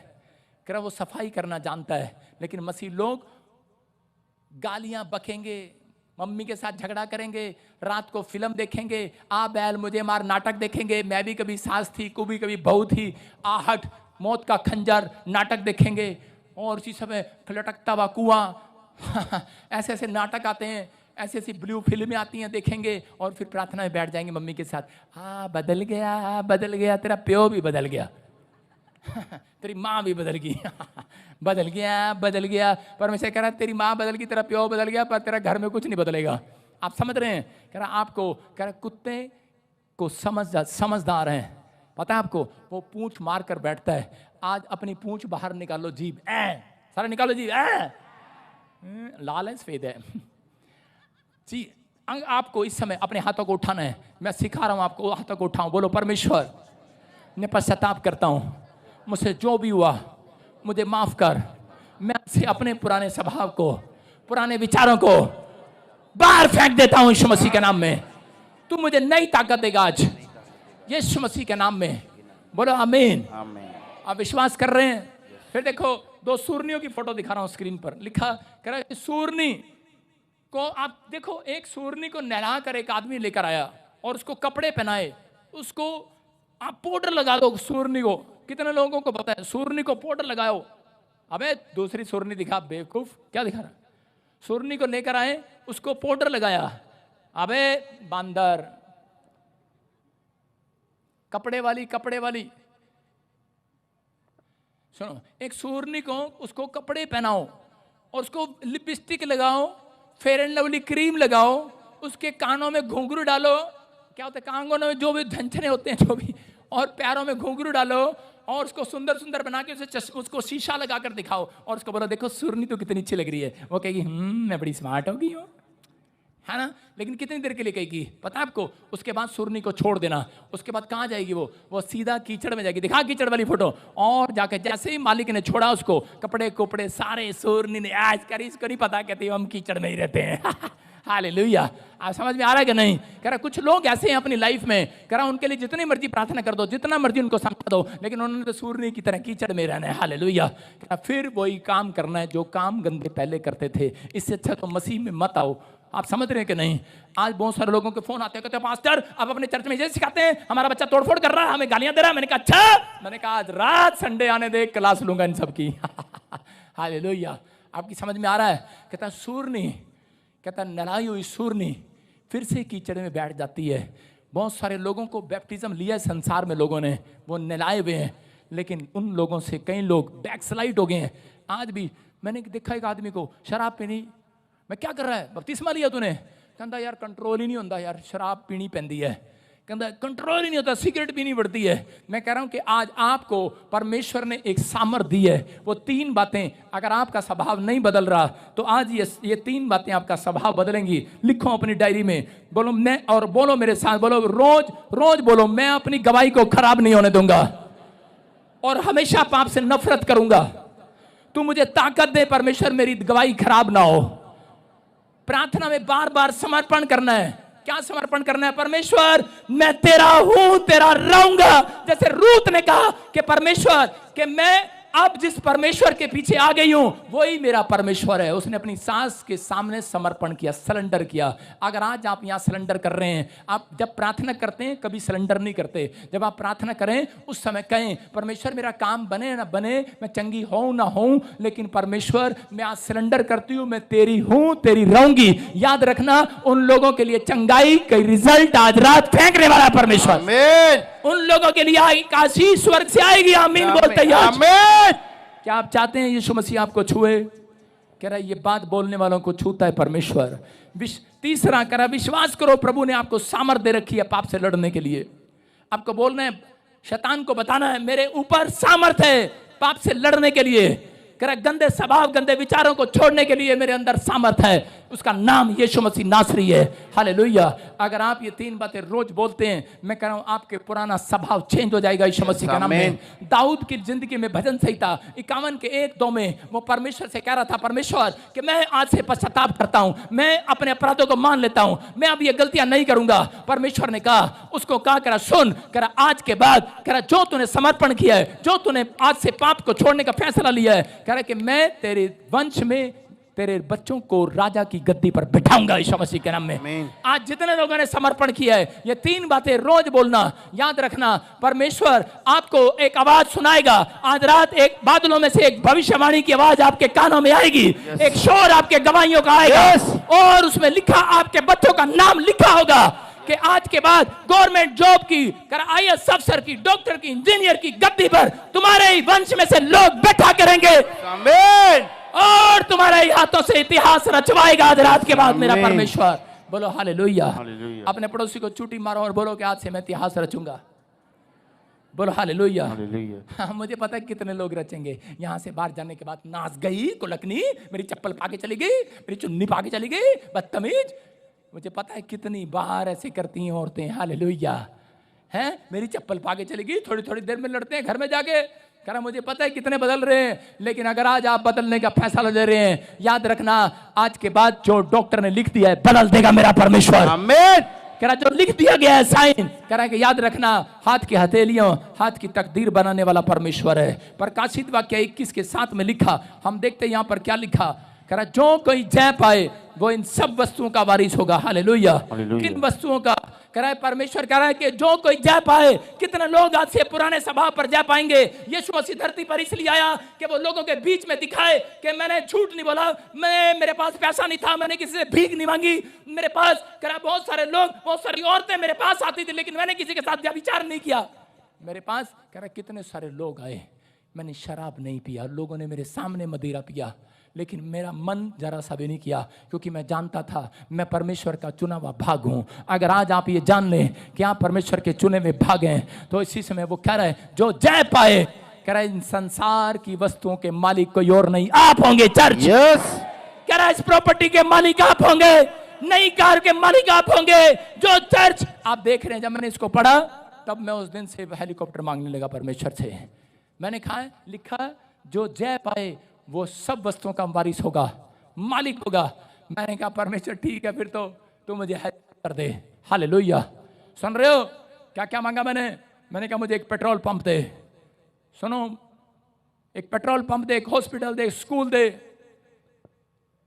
कह रहा वो सफाई करना जानता है। लेकिन मसीह लोग गालियां बकेंगे, मम्मी के साथ झगड़ा करेंगे, रात को फिल्म देखेंगे, आ बैल मुझे मार नाटक देखेंगे, मैं भी कभी सास थी, कभी बहू थी, आहट, मौत का खंजर नाटक देखेंगे, और उसी समय लटकता हुआ कुआं ऐसे ऐसे नाटक आते हैं, ऐसी ऐसी ब्लू फिल्में आती हैं, देखेंगे, और फिर प्रार्थना में बैठ जाएंगे मम्मी के साथ। हाँ बदल गया, तेरा प्यो भी बदल गया, तेरी माँ भी बदल गई बदल गया। परमेश्वर कह रहा है तेरी माँ बदल गई, तेरा प्यो बदल गया, पर तेरा घर में कुछ नहीं बदलेगा। आप समझ रहे हैं? कह रहा आपको, कह रहा कुत्ते को समझदार हैं, पता है आपको, वो पूंछ मार कर बैठता है। आज अपनी पूंछ बाहर निकालो, जीभ सारा निकालो, जीभ लाल है सफेद है जी। आपको इस समय अपने हाथों को उठाना है, मैं सिखा रहा हूं आपको, हाथों को उठाओ, बोलो परमेश्वर मैं पश्चाताप करता हूं, मुझसे जो भी हुआ मुझे माफ कर, मैं से अपने पुराने स्वभाव को, पुराने विचारों को बाहर फेंक देता हूं यीशु मसीह के नाम में। तू मुझे नई ताकत देगा आज यीशु मसीह के नाम में, बोलो आमीन। आप विश्वास कर रहे हैं? फिर देखो 2 सूरनियों की फोटो दिखा रहा हूं स्क्रीन पर, लिखा कह रहा है सूरनी को, आप देखो एक सूरनी को नहला कर एक आदमी लेकर आया और उसको कपड़े पहनाए, उसको आप पाउडर लगा दो सूरनी को। कितने लोगों को पता है सूरनी को पाउडर लगाओ? अबे दूसरी सूरनी दिखा, बेवकूफ, क्या दिखा रहा? सूरनी को लेकर आए, उसको पाउडर लगाया, अबे बांदर, कपड़े वाली। सुनो, एक सूरनी को उसको कपड़े पहनाओ और उसको लिपस्टिक लगाओ, फेयर एंड लवली क्रीम लगाओ, उसके कानों में घुंघरू डालो, क्या होता है कानों में जो भी झंझने होते हैं जो भी, और पैरों में घुंघरू डालो, और उसको सुंदर सुंदर बना के उसको शीशा लगा कर दिखाओ, और उसको बोलो देखो सूरनी तो कितनी अच्छी लग रही है। वो कहेगी मैं बड़ी स्मार्ट हो गई हूँ, है ना? लेकिन कितनी देर के लिए कहेगी पता है आपको? उसके बाद सूरनी को छोड़ देना। उसके बाद कहाँ जाएगी वो सीधा कीचड़ में जाएगी। दिखा कीचड़ वाली फोटो। और जाके जैसे ही मालिक ने छोड़ा उसको, कपड़े सारे सूरनी ने आज करी, इसको नहीं पता, कहती हम कीचड़ में ही रहते हैं हालेलुया। आप समझ में आ रहा है कि नहीं? कह रहा कुछ लोग ऐसे हैं अपनी लाइफ में, कह रहा उनके लिए जितनी मर्जी प्रार्थना कर दो, जितना मर्जी उनको समझा दो, लेकिन उन्होंने तो सूरनी की तरह कीचड़ में रहना है। हालेलुया। कह रहा फिर वही काम करना है जो काम गंदे पहले करते थे। इससे अच्छा तो मसीह में मत आओ। आप समझ रहे हैं कि नहीं? आज बहुत सारे लोगों के फोन आते हैं, कहते हैं पास्टर आप अपने चर्च में ये सिखाते हैं, हमारा बच्चा तोड़फोड़ कर रहा है, हमें गालियां दे रहा है। मैंने कहा अच्छा, मैंने कहा आज रात संडे आने दे, क्लास लूंगा इन सबकी। हालेलुया। आपकी समझ में आ रहा है? कहता सूरनी, कहता नलाई हुई सूरनी फिर से कीचड़ में बैठ जाती है। बहुत सारे लोगों को बैप्टिज्म लिया है संसार में लोगों ने, वो नलाए हुए हैं, लेकिन उन लोगों से कई लोग बैकस्लाइड हो गए हैं। आज भी मैंने देखा एक आदमी को शराब पीनी, मैं क्या कर रहा है, बपतिस्मा लिया तूने? कहता यार कंट्रोल ही नहीं होता यार, शराब पीनी पैंदी है। कहता कंट्रोल ही नहीं होता, सिगरेट पीनी पड़ती है। मैं कह रहा हूं कि आज आपको परमेश्वर ने एक सामर्थ दी है। वो 3 बातें, अगर आपका स्वभाव नहीं बदल रहा तो आज ये 3 बातें आपका स्वभाव बदलेंगी। लिखो अपनी डायरी में, बोलो मैं, और बोलो मेरे साथ, बोलो रोज रोज बोलो, मैं अपनी गवाही को खराब नहीं होने दूंगा और हमेशा पाप से नफरत करूंगा। तू मुझे ताकत दे परमेश्वर, मेरी गवाही खराब ना हो। प्रार्थना में बार बार समर्पण करना है। क्या समर्पण करना है? परमेश्वर मैं तेरा हूं, तेरा रहूंगा। जैसे रूत ने कहा कि परमेश्वर कि मैं अब जिस परमेश्वर के पीछे आ गई हूं वही मेरा परमेश्वर है। उसने अपनी सास के सामने समर्पण किया, सरेंडर किया। अगर आज आप यहां सरेंडर कर रहे हैं, आप जब प्रार्थना करते हैं कभी सरेंडर नहीं करते। जब आप प्रार्थना करें उस समय कहें परमेश्वर मेरा काम बने ना बने, मैं चंगी हूं ना हूं, लेकिन परमेश्वर मैं आज सरेंडर करती हूं, मैं तेरी हूं, तेरी रहूंगी। याद रखना, उन लोगों के लिए चंगाई का रिजल्ट आज रात फेंकने वाला परमेश्वर। आमीन। उन लोगों के लिए आशीष स्वर्ग से आएगी। आमीन बोलते हैं। आमीन। क्या आप चाहते हैं यीशु मसीह आपको छुए? कह रहा है ये बात बोलने वालों को छूता है परमेश्वर। तीसरा कह रहा विश्वास करो, प्रभु ने आपको सामर्थ दे रखी है पाप से लड़ने के लिए। आपको बोलना है, शैतान को बताना है मेरे ऊपर सामर्थ है पाप से लड़ने के लिए। कह रहा गंदे स्वभाव, गंदे विचारों को छोड़ने के लिए मेरे अंदर सामर्थ है। उसका नाम यीशु मसीह नासरी है। हालेलुया। अगर आप ये 3 बातें रोज बोलते हैं, मैं कह रहा हूं आपके पुराना स्वभाव चेंज हो जाएगा यीशु मसीह के नाम में। दाऊद की जिंदगी में भजन संहिता 51 के 1-2 में वो परमेश्वर से कह रहा था, परमेश्वर कि मैं आज से पश्चाताप करता हूं, मैं अपने अपराधों को मान लेता हूं, मैं अब ये गलतियां नहीं करूंगा। परमेश्वर ने कहा, उसको कहा करा सुन, करा आज के बाद करा जो तूने समर्पण किया है, जो तूने आज से पाप को छोड़ने का फैसला लिया है, कह रहा कि मैं तेरे वंश में तेरे बच्चों को राजा की गद्दी पर बिठाऊंगा यीशु मसीह के नाम में। आज जितने लोगों ने समर्पण किया है, ये 3 बातें रोज बोलना। याद रखना, परमेश्वर आपको एक आवाज सुनाएगा। आज रात एक बादलों में से एक भविष्यवाणी की आवाज आपके कानों में आएगी। एक शोर आपके गवाहियों का आएगा और उसमें लिखा, आपके बच्चों का नाम लिखा होगा कि आज के बाद गवर्नमेंट जॉब की, IAS अफसर की, डॉक्टर की, इंजीनियर की गद्दी पर तुम्हारे ही वंश में से लोग बैठा करेंगे। आमीन। और तुम्हारे हाथों से इतिहास रचवाएगा आज रात के बाद मेरा परमेश्वर। बोलो हालेलुया। अपने पड़ोसी को चूटी मारो और बोलो कि आज से मैं इतिहास रचूंगा। बोलो हालेलुया। हाँ, मुझे पता है कितने लोग रचेंगे। यहाँ से बाहर जाने के बाद नाच गई कुलकनी, मेरी चप्पल पाके चली गई, मेरी चुन्नी पाके चली गई, बदतमीज। मुझे पता है कितनी बार ऐसे करती हैं औरतें। हालेलुया। हैं, मेरी चप्पल पाके चली गई, थोड़ी थोड़ी देर में लड़ते हैं घर में जाके। कह रहा मुझे पता है कितने बदल रहे हैं, लेकिन अगर आज आप बदलने का फैसला ले रहे हैं, याद रखना आज के बाद जो डॉक्टर ने लिख दिया है बदल देगा मेरा परमेश्वर। आमीन। कह रहा जो लिख दिया गया है साइन, कह रहा कि याद रखना हाथ की हथेलियों, हाथ की तकदीर बनाने वाला परमेश्वर है। प्रकाशित वाक्य 21 के 7 में लिखा, हम देखते हैं यहाँ पर क्या लिखा। कह रहा जो कोई जय पाए वो इन सब वस्तुओं का वारिस होगा। हालेलुया। किन वस्तुओं का? कह रहा है परमेश्वर कह रहा है कि जो कोई जय पाए। कितने लोग आज से पुराने स्वभाव पर जय पाएंगे? यीशु मसीह धरती पर इसलिए आया कि वो लोगों के बीच में दिखाए कि मैंने झूठ नहीं बोला, मेरे पास पैसा नहीं था, मैंने किसी से भीख नहीं मांगी, मेरे पास कह रहा बहुत सारे लोग, बहुत सारी औरतें मेरे पास आती थी, लेकिन मैंने किसी के साथ व्यभिचार नहीं किया। मेरे पास कह रहा कितने सारे लोग आए, मैंने शराब नहीं पिया, लोगों ने मेरे सामने मदिरा पिया, लेकिन मेरा मन जरा सा भी नहीं किया, क्योंकि मैं जानता था मैं परमेश्वर का चुना हुआ भाग हूं। अगर आज आप ये जान लें कि आप परमेश्वर के चुने हुए भाग हैं, तो इसी समय वो कह रहा है जो जय पाए, कह रहा है इन संसार की वस्तुओं के मालिक कोई और नहीं, आप होंगे चर्च। कह रहा है इस प्रॉपर्टी के मालिक आप होंगे, नई कार के मालिक आप होंगे। जो चर्च आप देख रहे हैं, जब मैंने इसको पढ़ा तब मैं उस दिन से हेलीकॉप्टर मांगने लगा परमेश्वर से। मैंने कहा लिखा जो जय पाए वो सब वस्तुओं का वारिस होगा, मालिक होगा। मैंने कहा परमेश्वर ठीक है, फिर तो तू मुझे हेल्प कर दे। हालेलुया। सुन रहे हो क्या क्या मांगा मैंने कहा मुझे एक पेट्रोल पंप दे। सुनो, एक पेट्रोल पंप दे, एक हॉस्पिटल दे, एक स्कूल दे,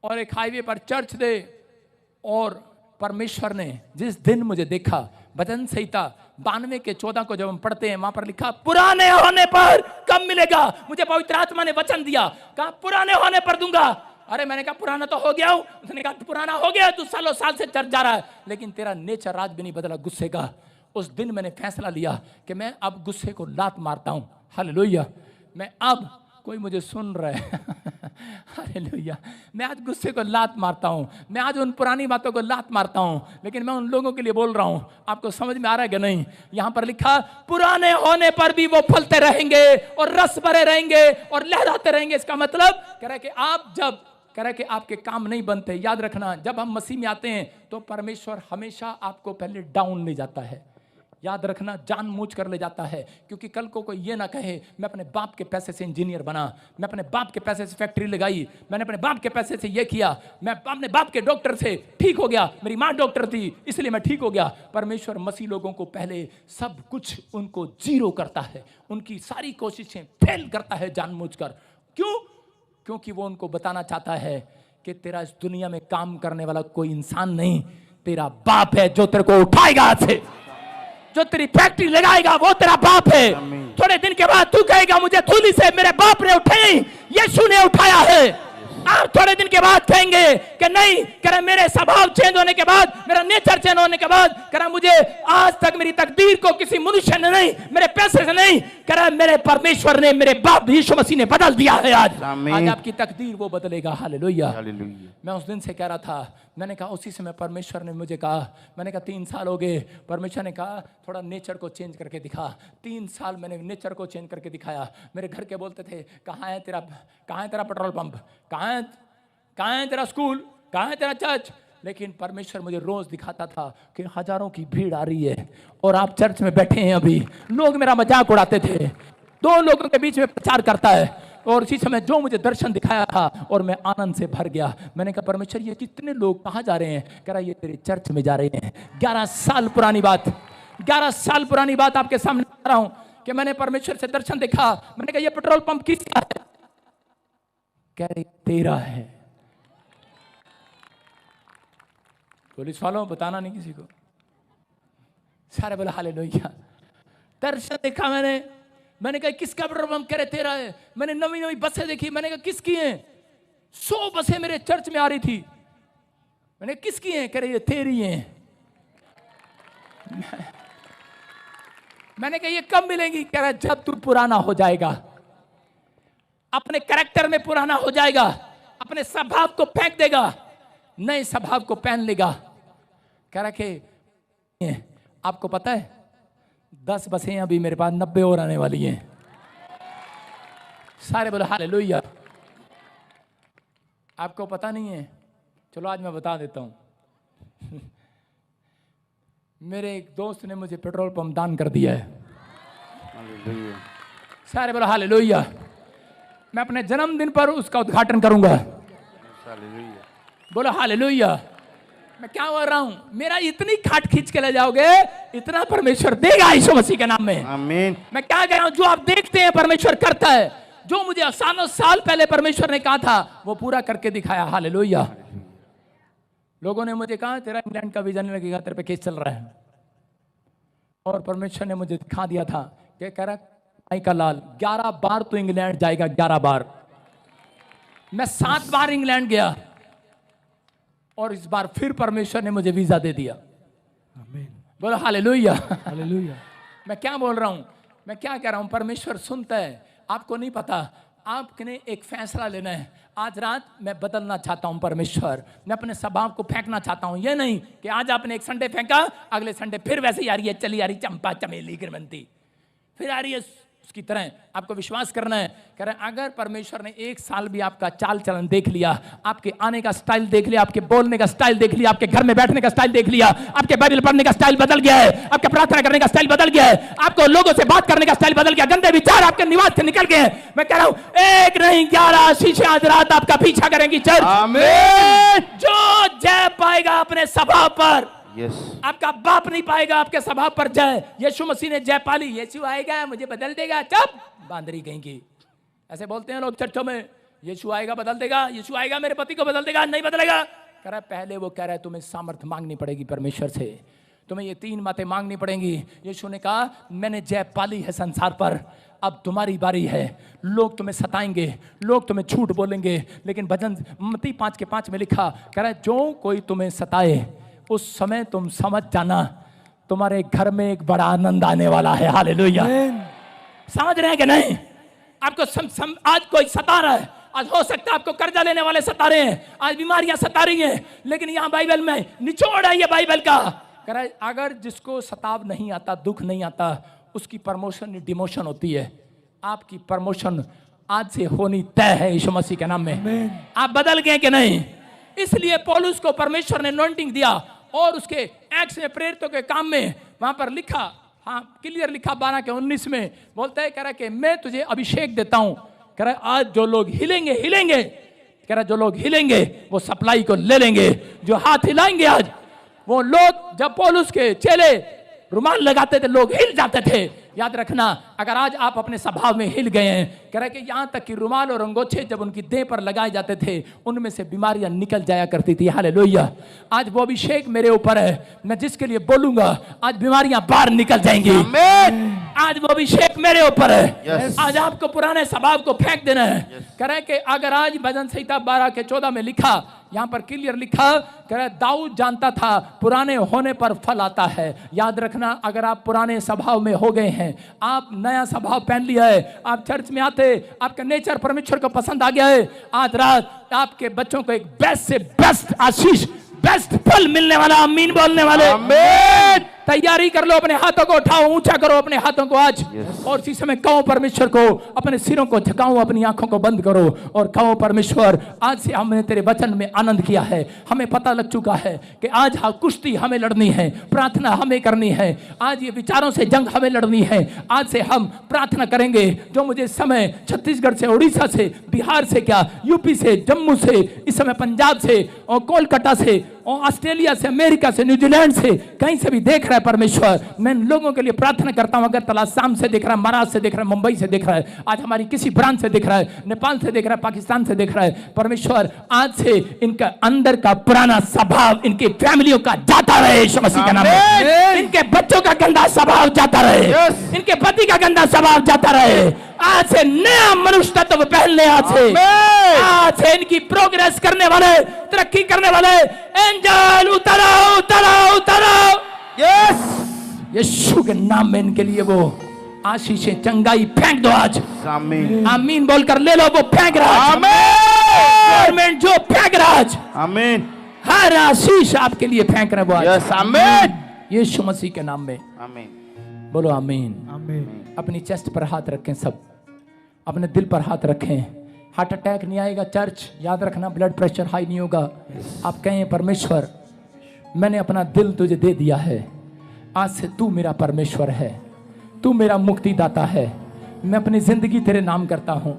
और एक हाईवे पर चर्च दे। और परमेश्वर ने जिस दिन मुझे देखा, भजन संहिता 92 के 14 को जब हम पढ़ते हैं, वहां पर लिखा पुराने होने पर कब मिलेगा। मुझे पवित्र आत्मा ने वचन दिया, कहा पुराने होने पर दूंगा। अरे मैंने कहा पुराना तो हो गया हूं। उसने कहा पुराना हो गया, तू सालों साल से चर्च जा रहा है, लेकिन तेरा नेचर आज भी नहीं बदला गुस्से का। उस दिन मैंने फैसला लिया कि मैं अब गुस्से को लात मारता हूं। हालेलुया। मैं अब, कोई मुझे सुन रहा है हालेलुया, मैं आज गुस्से को लात मारता हूं। मैं आज उन पुरानी बातों को लात मारता हूं, लेकिन मैं उन लोगों के लिए बोल रहा हूं। आपको समझ में आ रहा है कि नहीं? यहां पर लिखा पुराने होने पर भी वो फलते रहेंगे और रस भरे रहेंगे और लहराते रहेंगे। इसका मतलब कह रहा है कि आप जब कह रहा है कि आपके काम नहीं बनते, याद रखना, जब हम मसीह में आते हैं तो परमेश्वर हमेशा आपको पहले डाउन ले जाता है। याद रखना, जानबूझ कर ले जाता है, क्योंकि कल को कोई ये ना कहे मैं अपने बाप के पैसे से इंजीनियर बना, मैं अपने बाप के पैसे से फैक्ट्री लगाई, मैंने अपने बाप के पैसे से ये किया, मैं अपने बाप के डॉक्टर से ठीक हो गया, मेरी माँ डॉक्टर थी इसलिए मैं ठीक हो गया। परमेश्वर मसीह लोगों को पहले सब कुछ उनको जीरो करता है, उनकी सारी कोशिशें फेल करता है जानबूझकर। क्यों? क्योंकि वो उनको बताना चाहता है कि तेरा इस दुनिया में काम करने वाला कोई इंसान नहीं, तेरा बाप है जो तेरे को उठाएगा आज से, जो तेरी फैक्ट्री लगाएगा वो तेरा बाप है। थोड़े दिन के बाद तू कहेगा मुझे धूली से मेरे बाप ने उठाई, यीशु ने उठाया है। और थोड़े दिन के बाद कहेंगे कि नहीं, कह मेरे स्वभाव चेंज होने के बाद, मेरा नेचर चेंज होने के बाद, कह मुझे आज तक मेरी तकदीर को किसी मनुष्य ने नहीं, मेरे पैसे से नहीं, कह मेरे परमेश्वर ने, मेरे बाप यीशु मसीह ने बदल दिया है। आज आपकी तकदीर वो बदलेगा। हालेलुया। मैं उस दिन से कह रहा था, मैंने कहा उसी समय परमेश्वर ने मुझे कहा, मैंने कहा 3 साल हो गए, परमेश्वर ने कहा थोड़ा नेचर को चेंज करके दिखा। 3 साल मैंने नेचर को चेंज करके दिखाया। मेरे घर के बोलते थे कहाँ है तेरा पेट्रोल पंप, कहाँ है तेरा स्कूल, कहाँ है तेरा चर्च। लेकिन परमेश्वर मुझे रोज दिखाता था कि हजारों की भीड़ आ रही है और आप चर्च में बैठे हैं। अभी लोग मेरा मजाक उड़ाते थे, 2 लोगों के बीच में प्रचार करता है। और इसी समय जो मुझे दर्शन दिखाया था और मैं आनंद से भर गया। मैंने कहा परमेश्वर ये कितने लोग कहाँ जा रहे हैं? कह रहा ये तेरे चर्च में जा रहे हैं। 11 साल पुरानी बात, 11 साल पुरानी बात आपके सामने आ रहा हूं कि मैंने परमेश्वर से दर्शन देखा। मैंने कहा ये पेट्रोल पंप किसका है? कह रहे तेरा है। पुलिस वालों बताना नहीं किसी को। सारे बोला हालेलुया। दर्शन देखा मैंने कहा किसका पेट्रोल पंप? कह रहे तेरा है। मैंने नवी बसें देखी, मैंने कहा किसकी हैं? 100 बसें मेरे चर्च में आ रही थी। मैंने किसकी हैं? कह रहे ये तेरी हैं। मैंने कहा ये कब मिलेंगी? कह रहा जब तू पुराना हो जाएगा, अपने कैरेक्टर में पुराना हो जाएगा, अपने स्वभाव को फेंक देगा, नए स्वभाव को पहन लेगा। कह रहा कि आपको पता है 10 बसें अभी मेरे पास 90 और आने वाली हैं। सारे बोले हालेलुया। आपको पता नहीं है? चलो आज मैं बता देता हूं। मेरे एक दोस्त ने मुझे पेट्रोल पंप दान कर दिया है। सारे बोले हालेलुया। मैं अपने जन्मदिन पर उसका उद्घाटन करूंगा। बोलो हालेलुया। मैं क्या बोल रहा हूं? मेरा इतनी खाट खींच के ले जाओगे, इतना परमेश्वर देगा यीशु मसीह के नाम में। आमीन। मैं क्या कह रहा हूं? जो आप देखते हैं परमेश्वर करता है। जो मुझे साल पहले परमेश्वर ने कहा था वो पूरा करके दिखाया। हालेलुया। लोगों ने मुझे कहा तेरा इंग्लैंड का वीजा नहीं लगेगा, तेरे पे केस चल रहा है। और परमेश्वर ने मुझे दिखा दिया था कि कह रहा आई का लाल 11 बार तो इंग्लैंड जाएगा। 11 बार। मैं 7 बार इंग्लैंड गया और इस बार फिर परमेश्वर ने मुझे वीजा दे दिया। आमीन। बोलो हालेलुया। हालेलुया। मैं क्या बोल रहा हूं? मैं क्या कह रहा हूं? परमेश्वर सुनता है। आपको नहीं पता, आपने एक फैसला लेना है। आज रात मैं बदलना चाहता हूं परमेश्वर। मैं अपने स्वभाव को फेंकना चाहता हूं। ये नहीं कि आज आपने एक संडे फेंका, अगले संडे फिर वैसे ही आ रही है, चली आ रही चंपा चमेली गिरमंती, फिर आ रही है उसकी तरह आपको विश्वास करना है। कह रहे हैं अगर परमेश्वर ने 1 साल भी आपका चाल चलन देख लिया, आपके आने का स्टाइल देख लिया, आपके बोलने का स्टाइल देख लिया, आपके घर में बैठने का स्टाइल देख लिया, आपके बाइबल पढ़ने का स्टाइल बदल गया है, आपके प्रार्थना करने का स्टाइल बदल गया है, आपको लोगों से बात करने का स्टाइल बदल गया, गंदे विचार आपके निवास से निकल गए हैं, मैं कह रहा हूं 1 नहीं 11 शीशे आज रात आपका पीछा करेंगी चर्च। आमीन। जो जय पाएगा अपने स्वभाव पर, यस, आपका बाप नहीं पाएगा आपके स्वभाव पर जय। यीशु मसीह ने जय पाली, यीशु आएगा मुझे बदल देगा, चुप बांदरी कहेंगी। ऐसे बोलते हैं लोग चर्चों में, यीशु आएगा बदल देगा, यीशु आएगा मेरे पति को बदल देगा, नहीं बदलेगा। कह रहा है पहले वो कह रहा है तुम्हें सामर्थ्य मांगनी पड़ेगी परमेश्वर से, तुम्हें ये 3 बातें मांगनी पड़ेंगी। यीशु ने कहा मैंने जय पाली है संसार पर, अब तुम्हारी बारी है। लोग तुम्हें सताएंगे, लोग तुम्हें झूठ बोलेंगे, लेकिन भजन मत्ती 5:5 में लिखा, कह रहा है जो कोई तुम्हें सताए उस समय तुम समझ जाना तुम्हारे घर में एक बड़ा आनंद आने वाला है। हालेलुया। समझ रहे हैं कि नहीं? आपको आज कोई सता रहा है, आज हो सकता है आपको कर्जा लेने वाले सता रहे हैं, आज बीमारियां सता रही हैं, लेकिन यहां बाइबल में निचोड़ है ये बाइबल का। कह रहा है अगर जिसको सताव नहीं आता, दुख नहीं आता, उसकी प्रमोशन डिमोशन होती है। आपकी प्रमोशन आज से होनी तय है यीशु मसीह के नाम में। आप बदल गए कि नहीं? इसलिए पौलुस को परमेश्वर ने अनॉइंटिंग दिया और उसके एक्ट्स में प्रेरितों के काम में वहां पर लिखा, हाँ क्लियर लिखा 12:19 में बोलता है, कह रहा है कि मैं तुझे अभिषेक देता हूं। कह रहा है आज जो लोग हिलेंगे, कह रहा है जो लोग हिलेंगे वो सप्लाई को ले लेंगे, जो हाथ हिलाएंगे आज वो लोग। जब पौलुस के चेले रुमाल लगाते थे लोग हिल जाते थे। याद रखना अगर आज आप अपने स्वभाव में हिल गए हैं, कह रहे कि यहां तक कि रुमाल और अंगोछे जब उनकी देह पर लगाए जाते थे उनमें से बीमारियां निकल जाया करती थी। हालेलुया। आज वो अभिषेक मेरे ऊपर है, मैं जिसके लिए बोलूंगा आज बीमारियां बाहर निकल जाएंगी। आज वो अभिषेक मेरे ऊपर है। आज आपको पुराने स्वभाव को फेंक देना है। कह रहे कि अगर आज भजन संहिता 12:14 में लिखा, यहां पर क्लियर लिखा, कह रहे दाऊद जानता था पुराने होने पर फल आता है। याद रखना अगर आप पुराने स्वभाव में हो गए हैं, आप नया स्वभाव पहन लिया है, आप चर्च में आते, आपका नेचर परमेश्वर को पसंद आ गया है, आज रात आपके बच्चों को एक बेस्ट से बेस्ट आशीष, बेस्ट फल मिलने वाला। आमीन बोलने वाले। आमीन। तैयारी कर लो, अपने हाथों को उठाओ, ऊंचा करो अपने हाथों को आज और इसी समय कहो परमेश्वर को, अपने सिरों को झुकाओ, अपनी आंखों को बंद करो और कहो परमेश्वर आज से हमने तेरे वचन में आनंद किया है। हमें पता लग चुका है कि आज कुश्ती हमें लड़नी है, प्रार्थना हमें करनी है, आज ये विचारों से जंग हमें लड़नी है। आज से हम प्रार्थना करेंगे। जो मुझे समय छत्तीसगढ़ से, उड़ीसा से, बिहार से, क्या यूपी से, जम्मू से, इस समय पंजाब से और कोलकाता से और ऑस्ट्रेलिया से, अमेरिका से, न्यूजीलैंड से, कहीं से भी देख रहा है परमेश्वर, मैं लोगों के लिए प्रार्थना करता हूं। अगर तलासाम से देख रहा है, महाराष्ट्र से देख रहा है, मुंबई से देख रहा है, आज हमारी किसी ब्रांच से देख रहा है, नेपाल से देख रहा है, पाकिस्तान से देख रहा है, परमेश्वर आज से इनका अंदर का पुराना स्वभाव इनकी फैमिलियों का जाता रहे यीशु मसीह के नाम में। इनके बच्चों का गंदा स्वभाव जाता रहे, इनके पति का गंदा स्वभाव जाता रहे। आज से नया मनुष्य तत्व पहनने, आज से इनकी प्रोग्रेस करने वाले, तरक्की करने वाले एंजल उतरो उतरो उतरो। यस, यीशु के नाम में इनके लिए वो आशीषें, चंगाई फेंक दो आज। आमीन। आमीन बोलकर ले लो, वो फेंक रहा है। गवर्नमेंट जो फेंक रहा है, आमीन, हर आशीष आपके लिए फेंक रहे वो आज। यस, आमीन, यीशु मसीह के नाम में। आमीन बोलो आमीन। आमीन। अपनी चेस्ट पर हाथ रखें, सब अपने दिल पर हाथ रखें। हार्ट अटैक नहीं आएगा चर्च, याद रखना, ब्लड प्रेशर हाई नहीं होगा। आप कहें परमेश्वर मैंने अपना दिल तुझे दे दिया है, आज से तू मेरा परमेश्वर है, तू मेरा मुक्तिदाता है। मैं अपनी जिंदगी तेरे नाम करता हूं,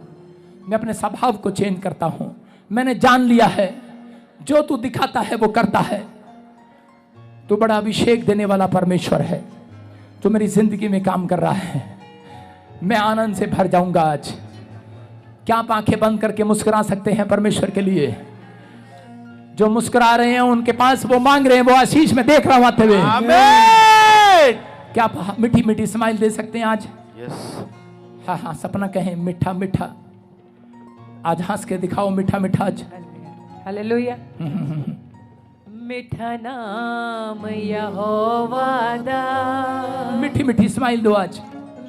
मैं अपने स्वभाव को चेंज करता हूं। मैंने जान लिया है जो तू दिखाता है वो करता है। तू बड़ा अभिषेक देने वाला परमेश्वर है, जो मेरी जिंदगी में काम कर रहा है। मैं आनंद से भर जाऊंगा आज। क्या आप आंखें बंद करके मुस्कुरा सकते हैं परमेश्वर के लिए? जो मुस्कुरा रहे हैं उनके पास वो मांग रहे हैं, वो आशीष में देख रहा हूं आते हुए। आमीन। क्या आप मीठी मीठी स्माइल दे सकते हैं आज? यस। हाँ हाँ, सपना कहें मीठा मीठा, आज हंस के दिखाओ मीठा मीठा आज। हालेलुया। मीठा नाम यहोवा दा, मीठी मीठी स्माइल दो आज।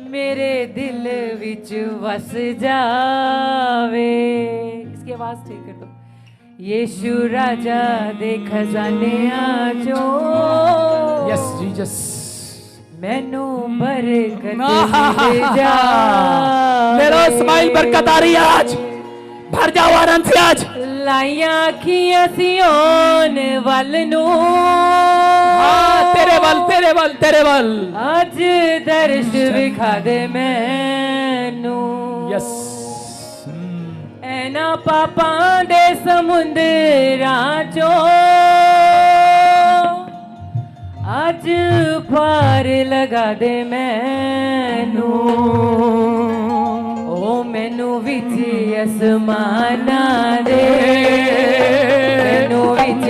मेरे दिल विच वस जावे। इसकी आवाज ठीक कर दो। यीशु राजा दे खजाने आजो। Yes Jesus. मैनू बरकत आहा, मिल जा ले लो स्माइल, बरकत आ रही है आज, भर जाओ आनंद से आज। लाइया अखियां सियोन वल नू हाँ, तेरे बल तेरे बल तेरे बल। अज दर्श विखा दे मैनू यस, ऐना पापां दे समुंदरां चो अज पार लगा दे मैनू ओ मैनू विच आसमाना दे मैनू विच